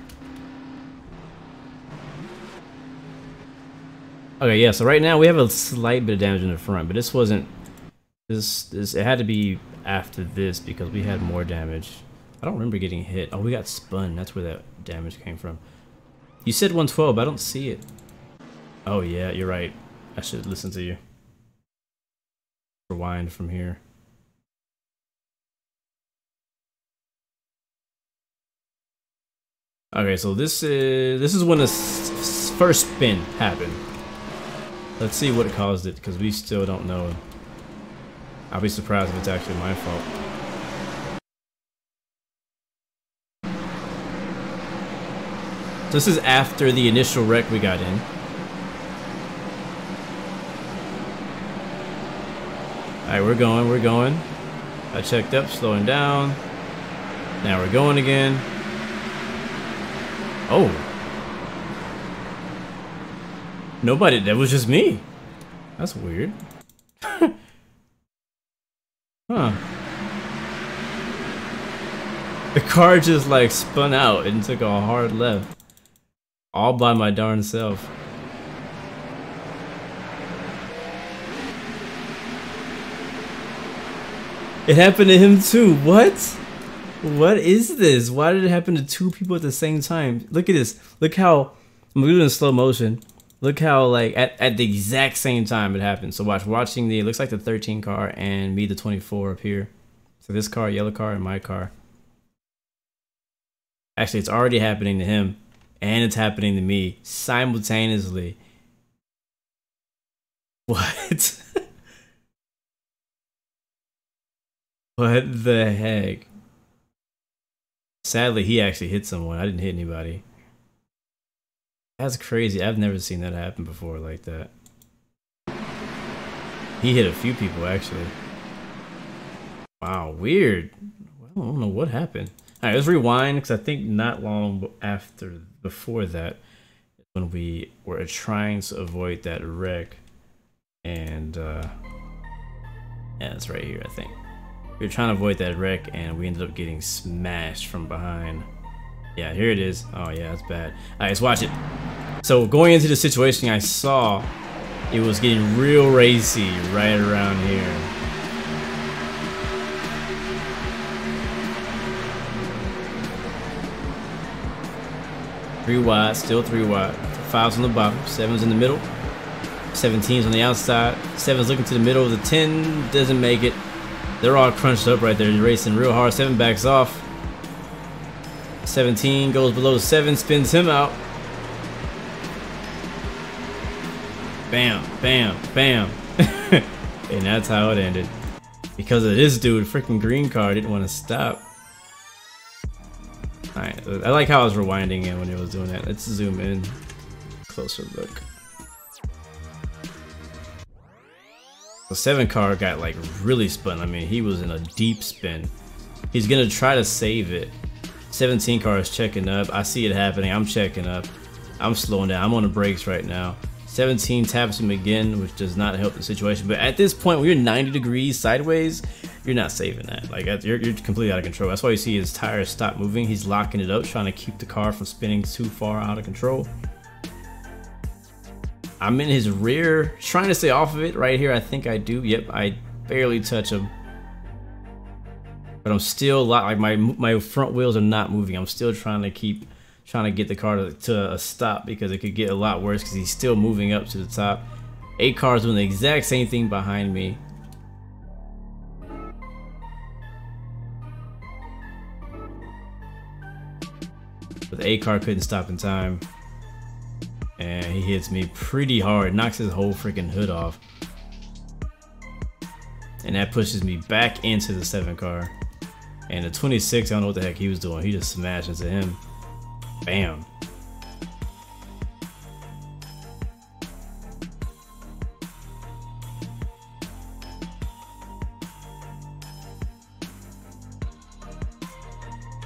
Okay, yeah, so right now we have a slight bit of damage in the front, but this wasn't... It had to be after this because we had more damage. I don't remember getting hit. Oh, we got spun. That's where that damage came from. You said 112, but I don't see it. Oh, yeah, you're right. I should listen to you. Rewind from here. Okay, so this is when the first spin happened. Let's see what caused it, because we still don't know. I'll be surprised if it's actually my fault. So this is after the initial wreck we got in. Alright, we're going. I checked up, slowing down. Now we're going again. Oh. Nobody, that was just me. That's weird. Huh. The car just like spun out and took a hard left. All by my darn self. It happened to him too. What? What is this? Why did it happen to 2 people at the same time? Look at this. Look how, I'm doing it in slow motion. Look how like at the exact same time it happened. So watching the, it looks like the 13 car and me, the 24 up here. So this car, yellow car, and my car. Actually, it's already happening to him and it's happening to me simultaneously. What? What the heck? Sadly, he actually hit someone. I didn't hit anybody. That's crazy. I've never seen that happen before like that. He hit a few people, actually. Wow, weird. I don't know what happened. Alright, let's rewind, because I think not long before that, when we were trying to avoid that wreck. And, yeah, it's right here, I think. We were trying to avoid that wreck, and we ended up getting smashed from behind. Yeah, here it is. Oh, yeah, that's bad. Alright, let's watch it. So, going into the situation, I saw it was getting real racy right around here. Three wide, still 3 wide. 5's on the bottom, 7's in the middle. 17's on the outside. 7's looking to the middle. The 10 doesn't make it. They're all crunched up right there. They're racing real hard. 7 backs off. 17 goes below 7, spins him out. Bam, bam, bam. And that's how it ended. Because of this dude, freaking green car didn't want to stop. Alright, I like how I was rewinding it when it was doing that. Let's zoom in. Closer look. The 7 car got like really spun. I mean, he was in a deep spin. He's gonna try to save it. 17 car is checking up. I see it happening. I'm checking up. I'm slowing down. I'm on the brakes right now. 17 taps him again, which does not help the situation. But at this point, when you're 90 degrees sideways, you're not saving that. Like, you're completely out of control. That's why you see his tires stop moving. He's locking it up, trying to keep the car from spinning too far out of control. I'm in his rear, trying to stay off of it right here. I think I do. Yep, I barely touch him. But I'm still locked. Like my front wheels are not moving. I'm still trying to get the car to a stop, because it could get a lot worse because he's still moving up to the top. 8 cars doing the exact same thing behind me. But the 8 car couldn't stop in time. And he hits me pretty hard, knocks his whole freaking hood off. And that pushes me back into the 7 car. And the 26, I don't know what the heck he was doing. He just smashed into him. Bam.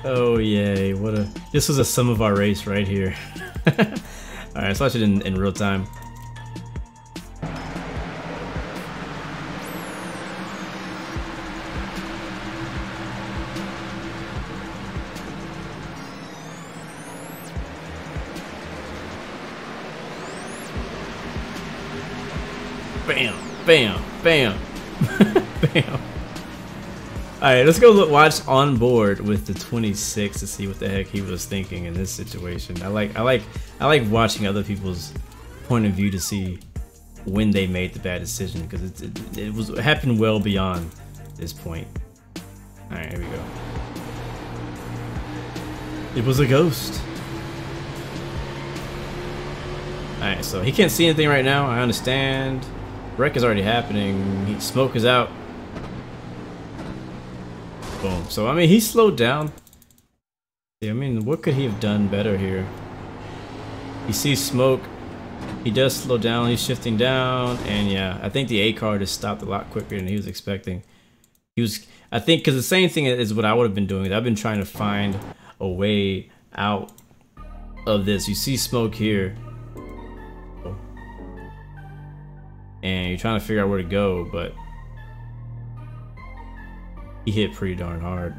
Oh yay, this was a sum of our race right here. Alright, let's watch it in real time. Bam, bam, bam, bam. Alright, let's go watch on board with the 26 to see what the heck he was thinking in this situation. I like watching other people's point of view to see when they made the bad decision, because it happened well beyond this point. Alright, here we go. It was a ghost. Alright, so he can't see anything right now. I understand. Wreck is already happening. Smoke is out. Boom. So I mean, he slowed down. Yeah, I mean, what could he have done better here? He sees smoke. He does slow down. He's shifting down, and yeah, I think the 8 car just stopped a lot quicker than he was expecting. I think, because the same thing is what I would have been doing. I've been trying to find a way out of this. You see smoke here, and you're trying to figure out where to go, but he hit pretty darn hard.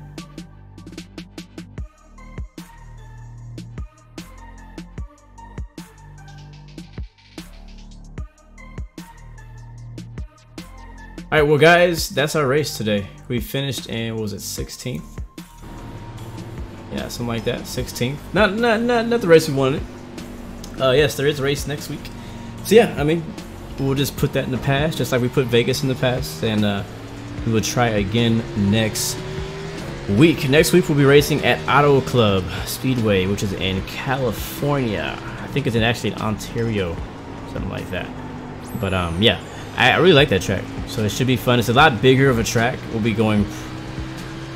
All right, well, guys, that's our race today. We finished in, what was it, 16th? Yeah, something like that, 16th. Not the race we wanted. Yes, there is a race next week. So yeah, I mean, we'll just put that in the past, just like we put Vegas in the past, and we will try again next week. Next week we'll be racing at Auto Club Speedway, which is in California. I think it's actually in Ontario, something like that. But yeah, I really like that track, so it should be fun. It's a lot bigger of a track. We'll be going.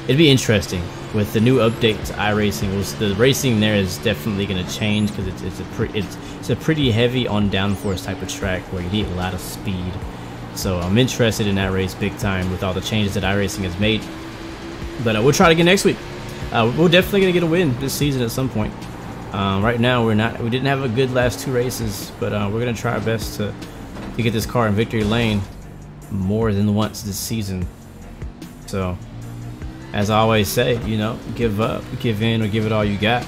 It'd be interesting with the new update to iRacing. The racing there is definitely going to change because it's a pretty heavy on downforce type of track where you need a lot of speed. So I'm interested in that race big time with all the changes that iRacing has made. But we'll try it again next week. We're definitely gonna get a win this season at some point. Right now we didn't have a good last 2 races, but we're gonna try our best to get this car in victory lane more than once this season. So, as I always say, you know, give up, give in, or give it all you got.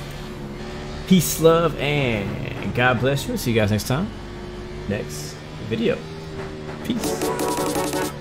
Peace, love, and God bless you. See you guys next time. Next video. Peace.